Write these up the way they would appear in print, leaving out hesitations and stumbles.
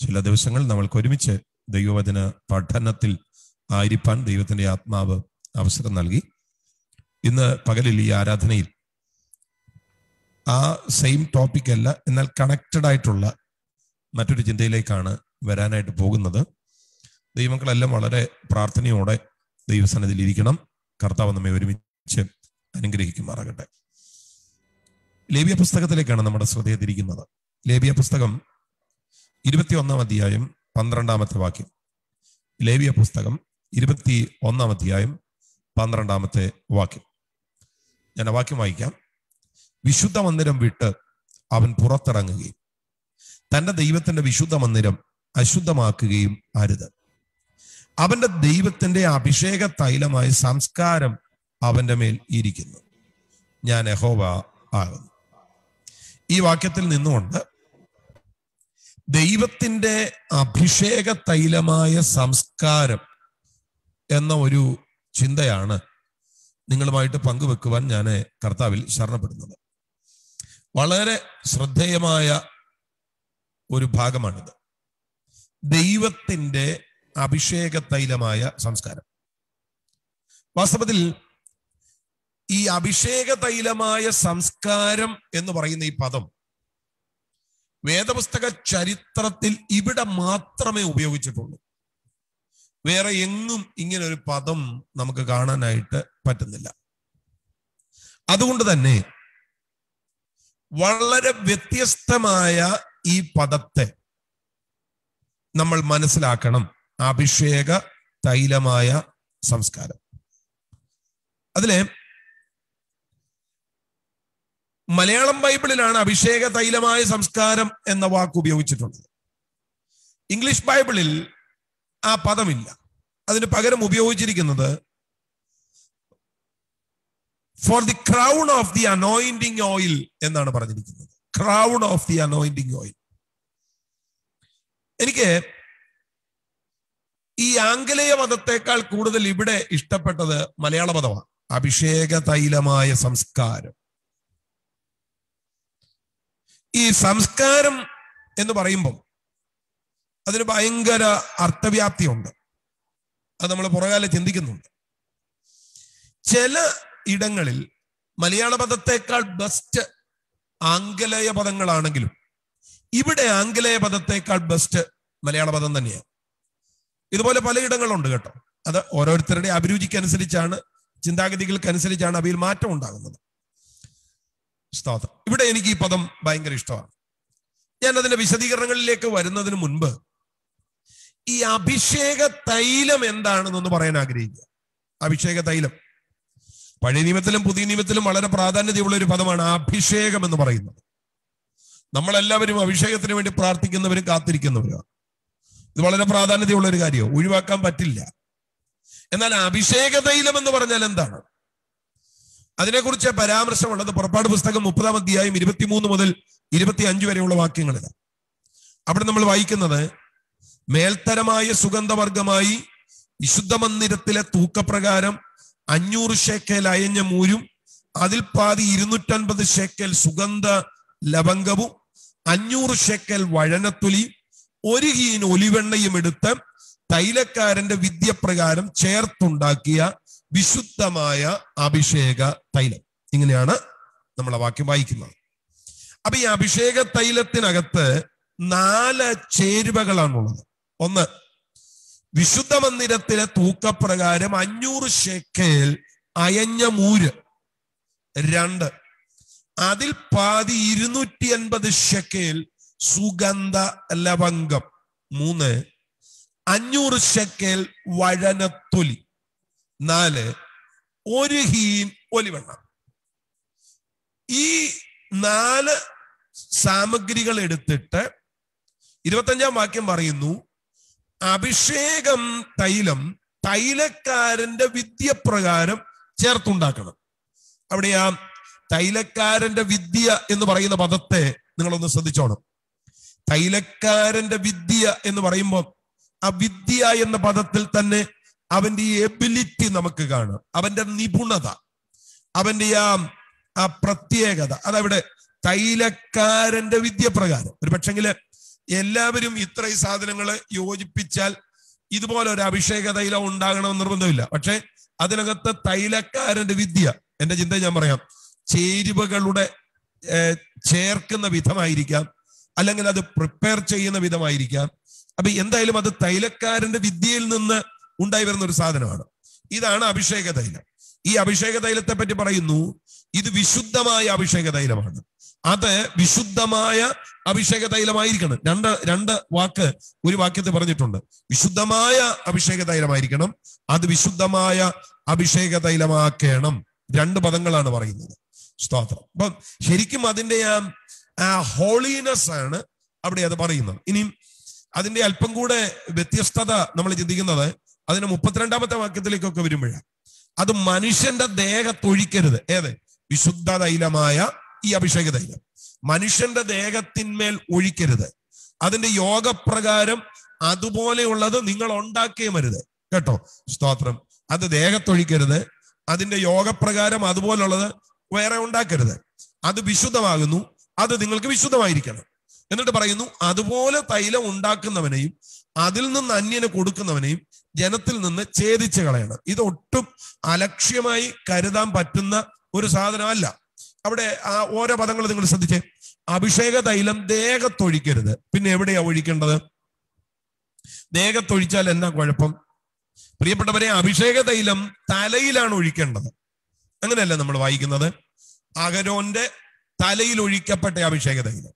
ചില ദിവസങ്ങൾ നമ്മൾക്ക് ഒരുമിച്ച് ദൈവവചന പഠനത്തിൽ ആയിരിക്കാൻ ദൈവത്തിന്റെ ആത്മാവ് അവസരം നൽകി. ഇന്ന് പകലിൽ ഈ ആരാധനയിൽ ആ സെയിം ടോപ്പിക് അല്ല, എന്നാൽ കണക്റ്റഡ് ആയിട്ടുള്ള മറ്റൊരു ചിന്തയിലേക്കാണ് വരാനായിട്ട് പോകുന്നത്. ദൈവമക്കളെല്ലാം വളരെ പ്രാർത്ഥനയോടെ ദൈവസന്നിധിയിൽ ഇരിക്കണം. കർത്താവ് നമ്മെ ഒരുമിച്ച് അനുഗ്രഹിക്കുമാറാകട്ടെ. ലേവ്യ പുസ്തകത്തിലേക്കാണ് നമ്മുടെ ശ്രദ്ധയെ തിരിക്കുന്നത്. ലേവ്യ പുസ്തകം 21 അധ്യായം 12 വാക്യം. ലേവ്യ പുസ്തകം 21 അധ്യായം 12 വാക്യം. ഞാൻ ആ വാക്യം വായിക്കാം. വിശുദ്ധ മന്ദിരം വിട്ട് അവൻ പുറത്തിറങ്ങുകയും തന്റെ ദൈവത്തിന്റെ വിശുദ്ധ മന്ദിരം അശുദ്ധമാക്കുകയും അരുത്. അവന്റെ ദൈവത്തിന്റെ അഭിഷേക തൈലമായ സംസ്കാരം അവന്റെ മേൽ ഇരിക്കുന്നു. ഞാൻ യഹോവ ആകുന്നു. ഈ വാക്യത്തിൽ നിന്നുകൊണ്ട് ദൈവത്തിന്റെ അഭിഷേക തൈലമായ സംസ്കാരം എന്ന ഒരു ചിന്തയാണ് നിങ്ങളുമായിട്ട് പങ്കുവെക്കുവാൻ ഞാൻ കർത്താവിൽ ശരണപ്പെടുന്നത്. വളരെ ശ്രദ്ധേയമായ ഒരു ഭാഗമാണിത്. ദൈവത്തിന്റെ അഭിഷേക തൈലമായ സംസ്കാരം. വാസ്തവത്തിൽ ഈ അഭിഷേക തൈലമായ സംസ്കാരം എന്ന് പറയുന്ന ഈ പദം വേദപുസ്തക ചരിത്രത്തിൽ ഇവിടെ മാത്രമേ ഉപയോഗിച്ചിട്ടുള്ളൂ. വേറെ എങ്ങും ഇങ്ങനെ ഒരു പദം നമുക്ക് കാണാനായിട്ട് പറ്റുന്നില്ല. അതുകൊണ്ട് തന്നെ വളരെ വ്യത്യസ്തമായ ഈ പദത്തെ നമ്മൾ മനസ്സിലാക്കണം. അഭിഷേക തൈലമായ സംസ്കാരം. അതിലെ മലയാളം ബൈബിളിലാണ് അഭിഷേക തൈലമായ സംസ്കാരം എന്ന വാക്ക് ഉപയോഗിച്ചിട്ടുള്ളത്. ഇംഗ്ലീഷ് ബൈബിളിൽ ആ പദമില്ല. അതിന് പകരം ഉപയോഗിച്ചിരിക്കുന്നത് for the crown of the anointing oil എന്നാണ് പറഞ്ഞിരിക്കുന്നത്. Crown of the anointing oil. എനിക്ക് ഈ ആംഗലേയ പദത്തെക്കാൾ കൂടുതൽ ഇവിടെ ഇഷ്ടപ്പെട്ടത് മലയാള പദമാണ്. അഭിഷേക തൈലമായ സംസ്കാരം. ഈ സംസ്കാരം എന്ന് പറയുമ്പോൾ അതിന് ഭയങ്കര അർത്ഥവ്യാപ്തിയുണ്ട്. അത് നമ്മൾ പുറകാലെ ചിന്തിക്കുന്നുണ്ട്. ചില ഇടങ്ങളിൽ മലയാള പദത്തെക്കാൾ ബെസ്റ്റ് ആംഗലേയ പദങ്ങളാണെങ്കിലും ഇവിടെ ആംഗലേയ പദത്തെക്കാൾ ബെസ്റ്റ് മലയാള പദം തന്നെയാണ്. ഇതുപോലെ പലയിടങ്ങളുണ്ട് കേട്ടോ. അത് ഓരോരുത്തരുടെ അഭിരുചിക്കനുസരിച്ചാണ്, ചിന്താഗതികൾക്കനുസരിച്ചാണ് അവയിൽ മാറ്റം ഉണ്ടാകുന്നത്. ഇവിടെ എനിക്ക് ഈ പദം ഭയങ്കര ഇഷ്ടമാണ്. ഞാൻ അതിന്റെ വിശദീകരണങ്ങളിലേക്ക് വരുന്നതിന് മുൻപ് ഈ അഭിഷേക തൈലം എന്താണെന്നൊന്ന് പറയാൻ ആഗ്രഹിക്കുക. അഭിഷേക തൈലം പഴയ നിയമത്തിലും പുതിയ നിയമത്തിലും വളരെ പ്രാധാന്യതയുള്ള ഒരു പദമാണ് അഭിഷേകം എന്ന് പറയുന്നത്. നമ്മളെല്ലാവരും അഭിഷേകത്തിന് വേണ്ടി പ്രാർത്ഥിക്കുന്നവരും കാത്തിരിക്കുന്നവരാണ്. ഇത് വളരെ പ്രാധാന്യതയുള്ള ഒരു കാര്യമോ, ഒഴിവാക്കാൻ പറ്റില്ല. എന്നാൽ അഭിഷേക തൈലം എന്ന് പറഞ്ഞാൽ എന്താണ്? അതിനെക്കുറിച്ച് പരാമർശമുള്ളത് പുറപ്പാട് പുസ്തകം 30 അധ്യായം 23 മുതൽ 25 വരെയുള്ള വാക്യങ്ങളിലാണ്. അവിടെ നമ്മൾ വായിക്കുന്നത്, മേൽത്തരമായ സുഗന്ധവർഗമായി വിശുദ്ധ മന്ദിരത്തിലെ തൂക്കപ്രകാരം 500 ശേക്കൽ അയഞ്ഞ മൂരും അതിൽ പാതി 250 ശേക്കൽ സുഗന്ധ ലവംഗവും 500 ശേക്കൽ വഴനത്തൊലിയും 1 ഹീൻ ഒലിവെണ്ണയും എടുത്ത് തൈലക്കാരന്റെ വിദ്യപ്രകാരം ചേർത്തുണ്ടാക്കിയ വിശുദ്ധമായ അഭിഷേക തൈലം. ഇങ്ങനെയാണ് നമ്മൾ ആ വാക്യം വായിക്കുന്നത്. അപ്പൊ ഈ അഭിഷേക തൈലത്തിനകത്ത് 4 ചേരുവകളാണുള്ളത്. ഒന്ന്, വിശുദ്ധ മന്ദിരത്തിലെ തൂക്കപ്രകാരം 500 ശേക്കൽ അയഞ്ഞ മൂര്. 2, അതിൽ പാതി 250 ശേക്കൽ സുഗന്ധ ലവംഗം. 3, 500 ശേക്കൽ വഴനത്തൊലി. 4, 1 ഹീൻ ഒലിവെണ്ണ. ഈ 4 സാമഗ്രികൾ എടുത്തിട്ട് 25-ാം വാക്യം പറയുന്നു, അഭിഷേകം തൈലം തൈലക്കാരന്റെ വിദ്യപ്രകാരം ചേർത്തുണ്ടാക്കണം. അവിടെ ആ തൈലക്കാരന്റെ വിദ്യ എന്ന് പറയുന്ന പദത്തെ നിങ്ങളൊന്ന് ശ്രദ്ധിച്ചോണം. തൈലക്കാരന്റെ വിദ്യ എന്ന് പറയുമ്പോൾ ആ വിദ്യ എന്ന പദത്തിൽ തന്നെ അവന്റെ ഈ എബിലിറ്റി നമുക്ക് കാണാം. അവന്റെ നിപുണത, അവന്റെ ആ പ്രത്യേകത അതവിടെ തൈലക്കാരന്റെ വിദ്യപ്രകാരം. ഒരു പക്ഷെങ്കില് എല്ലാവരും ഇത്രയും സാധനങ്ങൾ യോജിപ്പിച്ചാൽ ഇതുപോലെ ഒരു അഭിഷേക തൈലം ഉണ്ടാകണമെന്ന് നിർബന്ധമില്ല. പക്ഷെ അതിനകത്ത് തൈലക്കാരന്റെ വിദ്യ, എന്റെ ചിന്ത ഞാൻ പറയാം, ചേരുവകളുടെ ചേർക്കുന്ന വിധമായിരിക്കാം, അല്ലെങ്കിൽ അത് പ്രിപ്പയർ ചെയ്യുന്ന വിധമായിരിക്കാം. അപ്പൊ എന്തായാലും അത് തൈലക്കാരന്റെ വിദ്യയിൽ നിന്ന് ഉണ്ടായി വരുന്ന ഒരു സാധനമാണ്. ഇതാണ് അഭിഷേക തൈലം. ഈ അഭിഷേക തൈലത്തെ പറ്റി പറയുന്നു, ഇത് വിശുദ്ധമായ അഭിഷേക തൈലമാണ്. അത് വിശുദ്ധമായ അഭിഷേക തൈലമായിരിക്കണം. രണ്ട് വാക്ക് ഒരു വാക്യത്തിൽ പറഞ്ഞിട്ടുണ്ട്. വിശുദ്ധമായ അഭിഷേക തൈലമായിരിക്കണം, അത് വിശുദ്ധമായ അഭിഷേക തൈലമാക്കണം. രണ്ട് പദങ്ങളാണ് പറയുന്നത്. സ്തോത്രം. അപ്പം ശരിക്കും അതിന്റെ ആ ഹോളിനെസ് ആണ് അവിടെ അത് പറയുന്നത്. ഇനിയും അതിന്റെ അല്പം കൂടെ വ്യത്യസ്തത നമ്മൾ ചിന്തിക്കുന്നത് അതിന് 32-ാമത്തെ വാക്യത്തിലേക്കൊക്കെ വരുമ്പോഴാണ്. അത് മനുഷ്യന്റെ ദേഹത്തൊഴിക്കരുത്. ഏത്? വിശുദ്ധ തൈലമായ ഈ അഭിഷേക തൈലം മനുഷ്യന്റെ ദേഹത്തിന്മേൽ ഒഴിക്കരുത്. അതിന്റെ യോഗപ്രകാരം അതുപോലെയുള്ളത് നിങ്ങൾ ഉണ്ടാക്കിയമരുത് കേട്ടോ. സ്തോത്രം. അത് ദേഹത്തൊഴിക്കരുത്. അതിന്റെ യോഗപ്രകാരം അതുപോലുള്ളത് വേറെ ഉണ്ടാക്കരുത്. അത് വിശുദ്ധമാകുന്നു, അത് നിങ്ങൾക്ക് വിശുദ്ധമായിരിക്കണം. എന്നിട്ട് പറയുന്നു, അതുപോലെ തൈലം ഉണ്ടാക്കുന്നവനെയും അതിൽ നിന്ന് അന്യന് കൊടുക്കുന്നവനെയും ജനത്തിൽ നിന്ന് ഛേദിച്ച് കളയണം. ഇത് ഒട്ടും അലക്ഷ്യമായി കരുതാൻ പറ്റുന്ന ഒരു സാധനമല്ല. അവിടെ ആ ഓരോ പദങ്ങൾ നിങ്ങൾ ശ്രദ്ധിച്ചേ. അഭിഷേക തൈലം ദേഹത്തൊഴിക്കരുത്. പിന്നെ എവിടെയാ ഒഴിക്കേണ്ടത്? ദേഹത്തൊഴിച്ചാൽ എന്നാ കുഴപ്പം? പ്രിയപ്പെട്ടവരെ, അഭിഷേക തൈലം തലയിലാണ് ഒഴിക്കേണ്ടത്. അങ്ങനെയല്ല നമ്മൾ വായിക്കുന്നത്. അഹരോന്റെ തലയിൽ ഒഴിക്കപ്പെട്ട അഭിഷേക തൈലം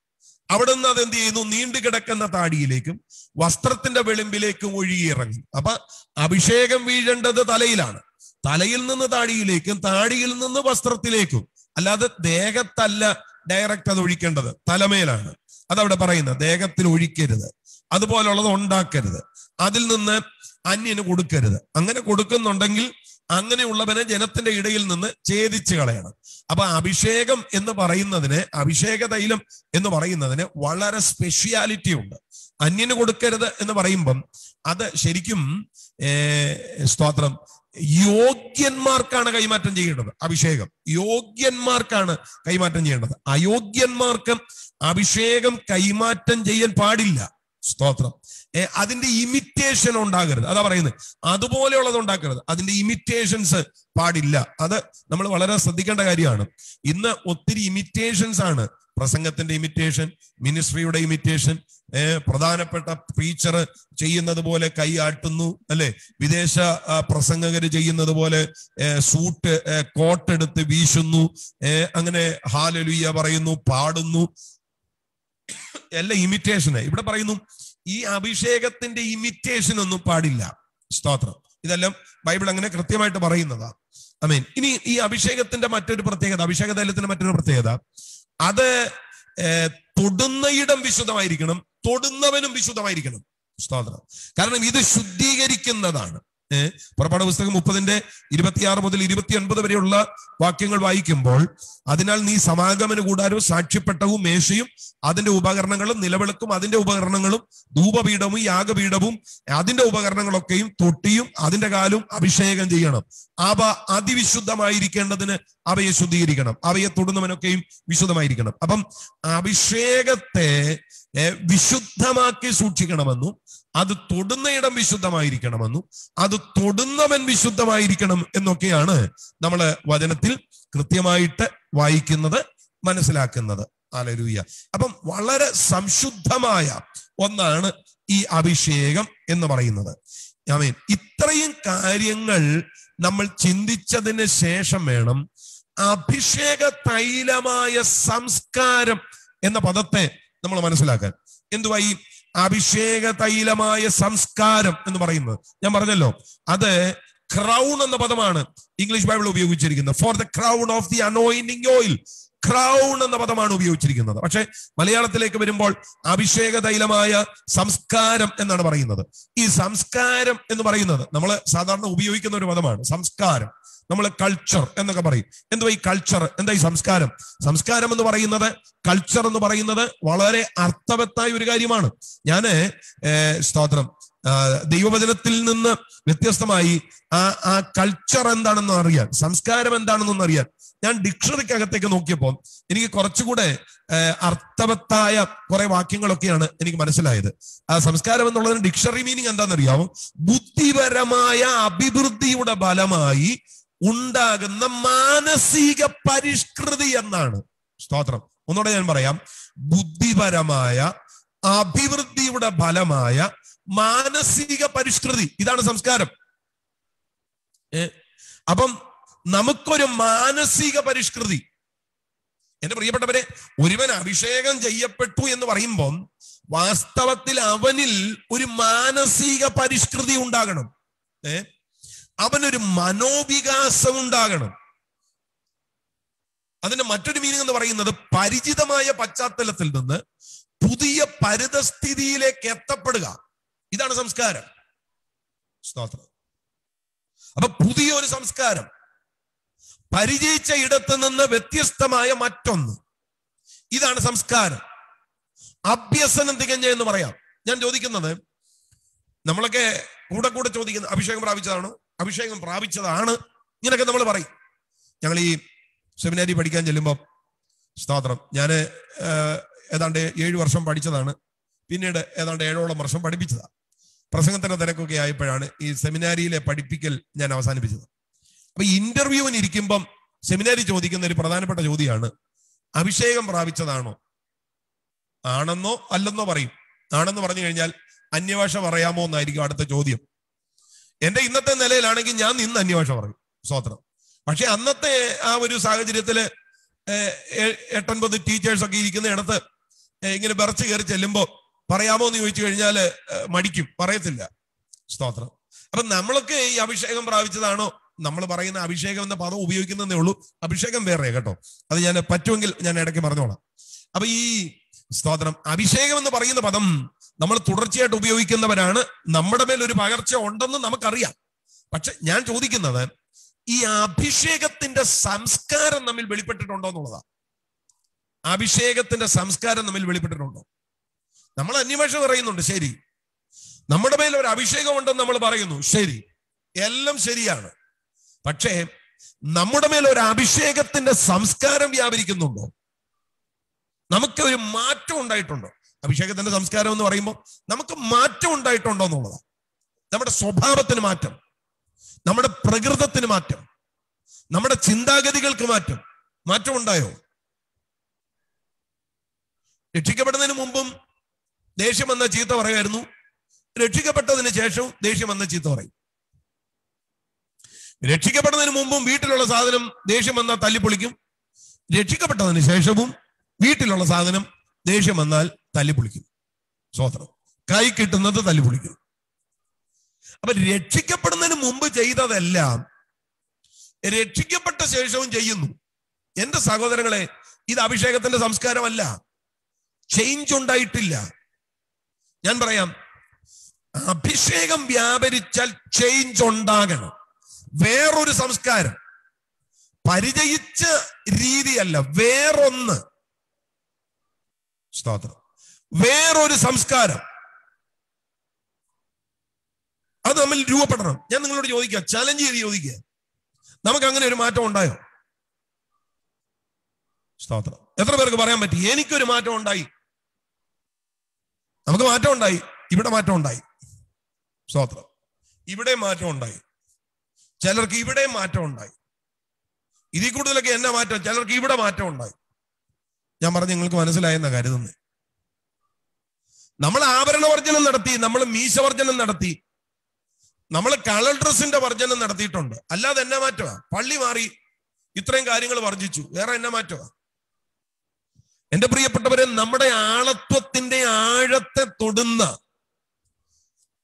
അവിടെ നിന്ന് അതെന്ത് ചെയ്യുന്നു? നീണ്ടു കിടക്കുന്ന താടിയിലേക്കും വസ്ത്രത്തിന്റെ വെളിമ്പിലേക്കും ഒഴുകിയിറങ്ങി. അപ്പൊ അഭിഷേകം വീഴേണ്ടത് തലയിലാണ്. തലയിൽ നിന്ന് താടിയിലേക്കും, താടിയിൽ നിന്ന് വസ്ത്രത്തിലേക്കും, അല്ലാതെ ദേഹത്തല്ല ഡയറക്റ്റ് അത് ഒഴിക്കേണ്ടത്, തലമേലാണ്. അതവിടെ പറയുന്നത്. ദേഹത്തിൽ ഒഴിക്കരുത്, അതുപോലുള്ളത് ഉണ്ടാക്കരുത്, അതിൽ നിന്ന് അന്യന് കൊടുക്കരുത്. അങ്ങനെ കൊടുക്കുന്നുണ്ടെങ്കിൽ അങ്ങനെയുള്ളവനെ ജനത്തിന്റെ ഇടയിൽ നിന്ന് ഛേദിച്ച് കളയണം. അപ്പൊ അഭിഷേകം എന്ന് പറയുന്നതിന്, അഭിഷേക തൈലം എന്ന് പറയുന്നതിന് വളരെ സ്പെഷ്യാലിറ്റി ഉണ്ട്. അന്യന് കൊടുക്കരുത് എന്ന് പറയുമ്പം അത് ശരിക്കും സ്തോത്രം യോഗ്യന്മാർക്കാണ് കൈമാറ്റം ചെയ്യേണ്ടത്. അഭിഷേകം യോഗ്യന്മാർക്കാണ് കൈമാറ്റം ചെയ്യേണ്ടത്. അയോഗ്യന്മാർക്ക് അഭിഷേകം കൈമാറ്റം ചെയ്യാൻ പാടില്ല. സ്തോത്രം. അതിന്റെ ഇമിറ്റേഷൻ ഉണ്ടാകരുത്. അതാ പറയുന്നത്. അതുപോലെയുള്ളത് ഉണ്ടാക്കരുത്. അതിന്റെ ഇമിറ്റേഷൻസ് പാടില്ല. അത് നമ്മൾ വളരെ ശ്രദ്ധിക്കേണ്ട കാര്യമാണ്. ഇന്ന് ഒത്തിരി ഇമിറ്റേഷൻസ് ആണ്. പ്രസംഗത്തിന്റെ ഇമിറ്റേഷൻ, മിനിസ്ട്രിയുടെ ഇമിറ്റേഷൻ, പ്രധാനപ്പെട്ട ടീച്ചർ ചെയ്യുന്നത് പോലെ കൈ ആട്ടുന്നു, അല്ലെ? വിദേശ പ്രസംഗകര് ചെയ്യുന്നത് പോലെ സൂട്ട് കോട്ടെടുത്ത് വീശുന്നു, അങ്ങനെ ഹല്ലേലൂയ പറയുന്നു, പാടുന്നു. എല്ലാം ഇമിറ്റേഷന്. ഇവിടെ പറയുന്നു ഈ അഭിഷേകത്തിന്റെ ഇമിറ്റേഷൻ ഒന്നും പാടില്ല. സ്തോത്രം. ഇതെല്ലാം ബൈബിൾ അങ്ങനെ കൃത്യമായിട്ട് പറയുന്നതാ. ആമേൻ. ഇനി ഈ അഭിഷേകത്തിന്റെ മറ്റൊരു പ്രത്യേകത, അഭിഷേക തൈലത്തിന്റെ മറ്റൊരു പ്രത്യേകത, അത് തൊടുന്നയിടം വിശുദ്ധമായിരിക്കണം, തൊടുന്നവനും വിശുദ്ധമായിരിക്കണം. സ്തോത്രം. കാരണം ഇത് ശുദ്ധീകരിക്കുന്നതാണ്. പുറപ്പാട് പുസ്തകം 30:26 മുതൽ 29 വരെയുള്ള വാക്യങ്ങൾ വായിക്കുമ്പോൾ, അതിനാൽ നീ സമാഗമന കൂടാരവും സാക്ഷ്യപ്പെട്ടവും മേശയും അതിന്റെ ഉപകരണങ്ങളും നിലവിളക്കും അതിന്റെ ഉപകരണങ്ങളും ധൂപപീഠവും യാഗപീഠവും അതിന്റെ ഉപകരണങ്ങളൊക്കെയും തൊട്ടിയും അതിന്റെ കാലും അഭിഷേകം ചെയ്യണം. അവ അതിവിശുദ്ധമായിരിക്കേണ്ടതിന് അവയെ ശുദ്ധീകരിക്കണം. അവയെ തൊടുന്നവനൊക്കെയും വിശുദ്ധമായിരിക്കണം. അപ്പം അഭിഷേകത്തെ വിശുദ്ധമാക്കി സൂക്ഷിക്കണമെന്നും അത് തൊടുന്നയിടം വിശുദ്ധമായിരിക്കണമെന്നും അത് തൊടുന്നവൻ വിശുദ്ധമായിരിക്കണം എന്നൊക്കെയാണ് നമ്മൾ വചനത്തിൽ കൃത്യമായിട്ട് വായിക്കുന്നത്, മനസ്സിലാക്കുന്നത്. ഹല്ലേലൂയ. അപ്പം വളരെ സംശുദ്ധമായ ഒന്നാണ് ഈ അഭിഷേകം എന്ന് പറയുന്നത്. ആമേൻ. ഇത്രയും കാര്യങ്ങൾ നമ്മൾ ചിന്തിച്ചതിന് ശേഷം വേണം അഭിഷേക തൈലമായ സംസ്കാരം എന്ന പദത്തെ നമ്മൾ മനസ്സിലാക്കാൻ. എന്തുവാ ഈ അഭിഷേക തൈലമായ സംസ്കാരം എന്ന് പറയുന്നത്? ഞാൻ പറഞ്ഞല്ലോ, അത് ക്രൗൺ എന്ന പദമാണ് ഇംഗ്ലീഷ് ബൈബിൾ ഉപയോഗിച്ചിരിക്കുന്നത്. For the crown of the anointing oil, crown എന്ന പദമാണ് ഉപയോഗിച്ചിരിക്കുന്നത്. പക്ഷെ മലയാളത്തിലേക്ക് വരുമ്പോൾ അഭിഷേക തൈലമായ സംസ്കാരം എന്നാണ് പറയുന്നത്. ഈ സംസ്കാരം എന്ന് പറയുന്നത് നമ്മൾ സാധാരണ ഉപയോഗിക്കുന്ന ഒരു പദമാണ്. സംസ്കാരം, നമ്മൾ കൾച്ചർ എന്നൊക്കെ പറയും. എന്തുവാ ഈ കൾച്ചർ? എന്താ ഈ സംസ്കാരം? സംസ്കാരം എന്ന് പറയുന്നത്, കൾച്ചർ എന്ന് പറയുന്നത് വളരെ അർത്ഥവത്തായ ഒരു കാര്യമാണ്. ഞാന് സ്തോത്രം ദൈവവചനത്തിൽ നിന്ന് വ്യത്യസ്തമായി ആ കൾച്ചർ എന്താണെന്ന് അറിയാൻ, സംസ്കാരം എന്താണെന്നൊന്ന് അറിയാൻ ഞാൻ ഡിക്ഷണറിക്കകത്തേക്ക് നോക്കിയപ്പോൾ എനിക്ക് കുറച്ചുകൂടെ അർത്ഥവത്തായ കുറെ വാക്യങ്ങളൊക്കെയാണ് എനിക്ക് മനസ്സിലായത്. ആ സംസ്കാരം എന്നുള്ളതിന് ഡിക്ഷണറി മീനിങ് എന്താണെന്നറിയാമോ? ബുദ്ധിപരമായ അഭിവൃദ്ധിയുടെ ഫലമായി ഉണ്ടാകുന്ന മാനസിക പരിഷ്കൃതി എന്നാണ്. സ്തോത്രം. ഒന്നുകൂടെ ഞാൻ പറയാം. ബുദ്ധിപരമായ അഭിവൃദ്ധിയുടെ ഫലമായ മാനസിക പരിഷ്കൃതി, ഇതാണ് സംസ്കാരം. അപ്പം നമുക്കൊരു മാനസിക പരിഷ്കൃതി. എന്റെ പ്രിയപ്പെട്ടവരെ, ഒരുവൻ അഭിഷേകം ചെയ്യപ്പെട്ടു എന്ന് പറയുമ്പോൾ വാസ്തവത്തിൽ അവനിൽ ഒരു മാനസിക പരിഷ്കൃതി ഉണ്ടാകണം. അവനൊരു മനോവികാസം ഉണ്ടാകണം. അതിന്റെ മറ്റൊരു മീനിങ് എന്ന് പറയുന്നത് പരിചിതമായ പശ്ചാത്തലത്തിൽ നിന്ന് പുതിയ പരിതസ്ഥിതിയിലേക്ക് എത്തപ്പെടുക. ഇതാണ് സംസ്കാരം. സ്തോത്രം. അപ്പൊ പുതിയൊരു സംസ്കാരം, പരിചയിച്ച ഇടത്ത് നിന്ന് വ്യത്യസ്തമായ മറ്റൊന്ന്, ഇതാണ് സംസ്കാരം. അഭ്യസനം തികഞ്ഞ എന്ന് പറയാം. ഞാൻ ചോദിക്കുന്നത്, നമ്മളൊക്കെ കൂടെ ചോദിക്കുന്നത് അഭിഷേകം പ്രാപിച്ചതാണോ, അഭിഷേകം പ്രാപിച്ചതാണ്, ഇങ്ങനെയൊക്കെ നമ്മൾ പറയും. ഞങ്ങൾ ഈ സെമിനാരി പഠിക്കാൻ ചെല്ലുമ്പോൾ, സ്തോത്രം, ഞാൻ ഏതാണ്ട് 7 വർഷം പഠിച്ചതാണ്. പിന്നീട് ഏതാണ്ട് 7ഓളം വർഷം പഠിപ്പിച്ചതാണ്. പ്രസംഗത്തിന്റെ തിരക്കൊക്കെ ആയപ്പോഴാണ് ഈ സെമിനാരിയിലെ പഠിപ്പിക്കൽ ഞാൻ അവസാനിപ്പിച്ചത്. അപ്പൊ ഇന്റർവ്യൂവിന് ഇരിക്കുമ്പം സെമിനാരി ചോദിക്കുന്ന ഒരു പ്രധാനപ്പെട്ട ചോദ്യമാണ്, അഭിഷേകം പ്രാപിച്ചതാണോ? ആണെന്നോ അല്ലെന്നോ പറയും. ആണെന്ന് പറഞ്ഞു കഴിഞ്ഞാൽ അന്യഭാഷ പറയാമോ എന്നായിരിക്കും അടുത്ത ചോദ്യം. എന്റെ ഇന്നത്തെ നിലയിലാണെങ്കിൽ ഞാൻ നിന്ന് അന്യഭാഷ പറയും. സ്തോത്രം. പക്ഷെ അന്നത്തെ ആ ഒരു സാഹചര്യത്തില് 8-9 ടീച്ചേഴ്സ് ഒക്കെ ഇരിക്കുന്ന ഇടത്ത് ഇങ്ങനെ വിറച്ച് കയറി ചെല്ലുമ്പോ പറയാമോ എന്ന് ചോദിച്ചു കഴിഞ്ഞാൽ മടിക്കും, പറയത്തില്ല. സ്തോത്രം. അപ്പൊ നമ്മളൊക്കെ ഈ അഭിഷേകം പ്രാപിച്ചതാണോ, നമ്മൾ പറയുന്ന അഭിഷേകം എന്ന പദം ഉപയോഗിക്കുന്നതേ ഉള്ളൂ. അഭിഷേകം വേറെ കേട്ടോ, അത് ഞാൻ പറ്റുമെങ്കിൽ ഞാൻ ഇടയ്ക്ക് പറഞ്ഞോളാം. അപ്പൊ ഈ സ്തോത്രം, അഭിഷേകം എന്ന് പറയുന്ന പദം നമ്മൾ തുടർച്ചയായിട്ട് ഉപയോഗിക്കുന്നവരാണ്. നമ്മുടെ മേൽ ഒരു പകർച്ച ഉണ്ടെന്ന് നമുക്കറിയാം. പക്ഷെ ഞാൻ ചോദിക്കുന്നത്, ഈ അഭിഷേകത്തിന്റെ സംസ്കാരം നമ്മിൽ വെളിപ്പെട്ടിട്ടുണ്ടോ എന്നുള്ളതാ. അഭിഷേകത്തിന്റെ സംസ്കാരം നമ്മിൽ വെളിപ്പെട്ടിട്ടുണ്ടോ? നമ്മൾ അന്യഭാഷ പറയുന്നുണ്ട്, ശരി. നമ്മുടെ മേൽ ഒരു അഭിഷേകം ഉണ്ടെന്ന് നമ്മൾ പറയുന്നു, ശരി, എല്ലാം ശരിയാണ്. പക്ഷേ നമ്മുടെ മേൽ ഒരു അഭിഷേകത്തിന്റെ സംസ്കാരം വ്യാപരിക്കുന്നുണ്ടോ? നമുക്ക് ഒരു മാറ്റം ഉണ്ടായിട്ടുണ്ടോ? അഭിഷേകത്തിന്റെ സംസ്കാരം എന്ന് പറയുമ്പോൾ നമുക്ക് മാറ്റം ഉണ്ടായിട്ടുണ്ടോ എന്നുള്ളതാണ്. നമ്മുടെ സ്വഭാവത്തിന് മാറ്റം, നമ്മുടെ പ്രകൃതത്തിന് മാറ്റം, നമ്മുടെ ചിന്താഗതികൾക്ക് മാറ്റം ഉണ്ടായോ? രക്ഷിക്കപ്പെടുന്നതിന് മുമ്പും ദേഷ്യം എന്ന ചീത്ത പറയുമായിരുന്നു, രക്ഷിക്കപ്പെട്ടതിന് ശേഷവും ദേഷ്യം എന്ന ചീത്ത പറയും. രക്ഷിക്കപ്പെട്ടതിന് മുമ്പും വീട്ടിലുള്ള സാധനം ദേഷ്യം വന്നാൽ തല്ലിപ്പൊളിക്കും. രക്ഷിക്കപ്പെട്ടതിന് ശേഷവും വീട്ടിലുള്ള സാധനം ദേഷ്യം വന്നാൽ തല്ലിപ്പൊളിക്കും. സ്വതന്ത്രം. കൈ കിട്ടുന്നത് തല്ലിപ്പൊളിക്കും. അപ്പൊ രക്ഷിക്കപ്പെടുന്നതിന് മുമ്പ് ചെയ്തതെല്ലാം രക്ഷിക്കപ്പെട്ട ശേഷവും ചെയ്യുന്നു. എന്റെ സഹോദരങ്ങളെ, ഇത് അഭിഷേകത്തിന്റെ സംസ്കാരമല്ല. ചേഞ്ച് ഉണ്ടായിട്ടില്ല. ഞാൻ പറയാം, അഭിഷേകം വ്യാപരിച്ചാൽ ചേഞ്ച് ഉണ്ടാകണം. വേറൊരു സംസ്കാരം, പരിചയിച്ച രീതിയല്ല, വേറൊന്ന്. സ്തോത്രം. വേറൊരു സംസ്കാരം അത് നമ്മൾ രൂപപ്പെടണം. ഞാൻ നിങ്ങളോട് ചോദിക്കുക, ചലഞ്ച് ചെയ്ത് ചോദിക്കുക, നമുക്ക് അങ്ങനെ ഒരു മാറ്റം ഉണ്ടായോ? സ്തോത്രം. എത്ര പേർക്ക് പറയാൻ പറ്റി എനിക്കൊരു മാറ്റം ഉണ്ടായി? നമുക്ക് മാറ്റം ഉണ്ടായി. ഇവിടെ മാറ്റം ഉണ്ടായി. സ്തോത്രം. ഇവിടെ മാറ്റം ഉണ്ടായി. ചിലർക്ക് ഇവിടെ മാറ്റം ഉണ്ടായി. ഇതിൽ കൂടുതലൊക്കെ എന്നാ മാറ്റം? ചിലർക്ക് ഇവിടെ മാറ്റം ഉണ്ടായി. ഞാൻ പറഞ്ഞു നിങ്ങൾക്ക് മനസ്സിലായെന്നാ കരുതുന്നത്. നമ്മൾ ആഭരണവർജനം നടത്തി, നമ്മൾ മീശവർജനം നടത്തി, നമ്മൾ കളർ ഡ്രസ്സിന്റെ വർജനം നടത്തിയിട്ടുണ്ട്. അല്ലാതെ എന്നാ മാറ്റമാ? പള്ളി മാറി ഇത്രയും കാര്യങ്ങൾ വർജിച്ചു, വേറെ എന്നാ മാറ്റമാ? എന്റെ പ്രിയപ്പെട്ടവരെ, നമ്മുടെ ആളത്വത്തിന്റെ ആഴത്തെ തൊടുന്ന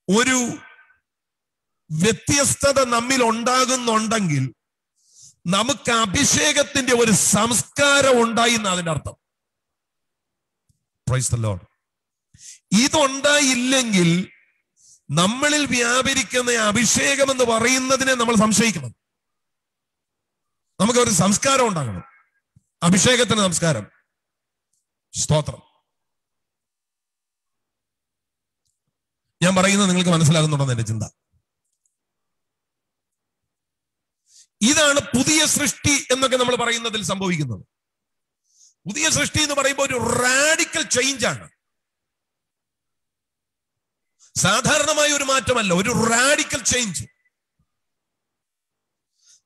ഒരു വ്യത്യസ്തത നമ്മിൽ ഉണ്ടാകുന്നുണ്ടെങ്കിൽ നമുക്ക് അഭിഷേകത്തിന്റെ ഒരു സംസ്കാരം ഉണ്ടായി എന്ന് അതിന്റെ അർത്ഥം. Price the Lord. ഇതുണ്ടായില്ലെങ്കിൽ നമ്മളിൽ വ്യാപരിക്കുന്ന അഭിഷേകം എന്ന് പറയുന്നതിനെ നമ്മൾ സംശയിക്കണം. നമുക്ക് ഒരു സംസ്കാരം ഉണ്ടാകണം, അഭിഷേകത്തിന് സംസ്കാരം. സ്തോത്രം. ഞാൻ പറയുന്നത് നിങ്ങൾക്ക് മനസ്സിലാകുന്നുണ്ടെന്ന് എന്റെ ചിന്ത. ഇതാണ് പുതിയ സൃഷ്ടി എന്നൊക്കെ നമ്മൾ പറയുന്നതിൽ സംഭവിക്കുന്നത്. പുതിയ സൃഷ്ടി എന്ന് പറയുമ്പോൾ ഒരു റാഡിക്കൽ ചേഞ്ച് ആണ്. സാധാരണമായ ഒരു മാറ്റമല്ല, ഒരു റാഡിക്കൽ ചേഞ്ച്.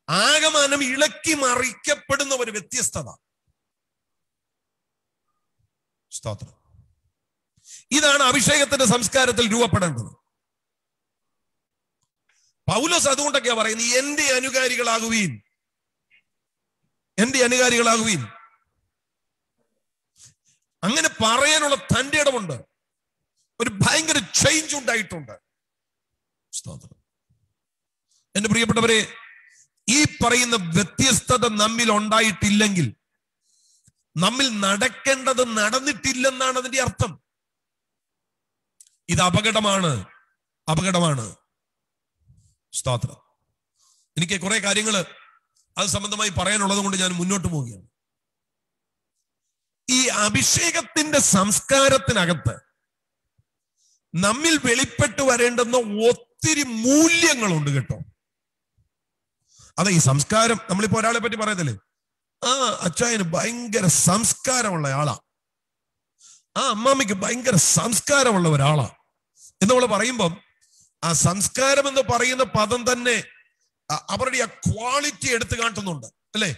ആകമാനം ഇളക്കി മറിക്കപ്പെടുന്ന ഒരു വ്യത്യസ്തത. സ്തോത്രം. ഇതാണ് അഭിഷേകത്തിന്റെ സംസ്കാരത്തിൽ രൂപപ്പെടേണ്ടത്. പൗലോസ് അതുകൊണ്ടൊക്കെയാ പറയുന്നത്, എന്റെ അനുകാരികളാകുവീൻ, എന്റെ അനുകാരികളാകുവീൻ. അങ്ങനെ പറയാനുള്ള തന്റെ ഇടമുണ്ട്. ഒരു ഭയങ്കര ചേഞ്ച് ഉണ്ടായിട്ടുണ്ട്. എന്റെ പ്രിയപ്പെട്ടവരെ, ഈ പറയുന്ന വ്യത്യസ്തത നമ്മിൽ ഉണ്ടായിട്ടില്ലെങ്കിൽ നമ്മിൽ നടക്കേണ്ടത് നടന്നിട്ടില്ലെന്നാണ് അതിന്റെ അർത്ഥം. ഇത് അപകടമാണ്, അപകടമാണ്. സ്തോത്രം. എനിക്ക് കുറെ കാര്യങ്ങൾ അത് സംബന്ധമായി പറയാനുള്ളത് കൊണ്ട് ഞാൻ മുന്നോട്ട് പോവുകയാണ്. ഈ അഭിഷേകത്തിന്റെ സംസ്കാരത്തിനകത്ത് നമ്മിൽ വെളിപ്പെട്ട് വരേണ്ടുന്ന ഒത്തിരി മൂല്യങ്ങളുണ്ട് കേട്ടോ. അതെ, ഈ സംസ്കാരം, നമ്മളിപ്പോ ഒരാളെ പറ്റി പറയത്തില്ലേ, ആ അച്ചായന് ഭയങ്കര സംസ്കാരമുള്ള ആളാ, ആ അമ്മാമ്മയ്ക്ക് ഭയങ്കര സംസ്കാരമുള്ള ഒരാളാ എന്ന് നമ്മൾ പറയുമ്പം ആ സംസ്കാരം എന്ന് പറയുന്ന പദം തന്നെ അവരുടെ ആ ക്വാളിറ്റി എടുത്തു കാട്ടുന്നുണ്ട് അല്ലേ.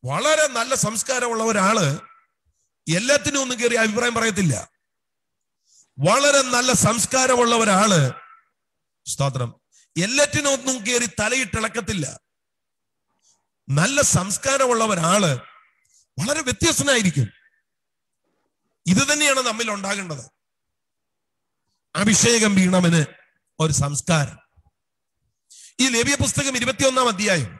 വളരെ നല്ല സംസ്കാരമുള്ള ഒരാള് എല്ലാത്തിനും ഒന്നും കയറി അഭിപ്രായം പറയത്തില്ല. വളരെ നല്ല സംസ്കാരമുള്ള ഒരാള്, സ്തോത്രം, എല്ലാറ്റിനും ഒന്നും കയറി തലയിട്ടിളക്കത്തില്ല. നല്ല സംസ്കാരമുള്ള ഒരാള് വളരെ വ്യത്യസ്തനായിരിക്കും. ഇത് തന്നെയാണ് നമ്മിൽ ഉണ്ടാകേണ്ടത്. അഭിഷേകം വീണവന് ഒരു സംസ്കാരം. ഈ ലേവ്യ പുസ്തകം 21-ാം അധ്യായം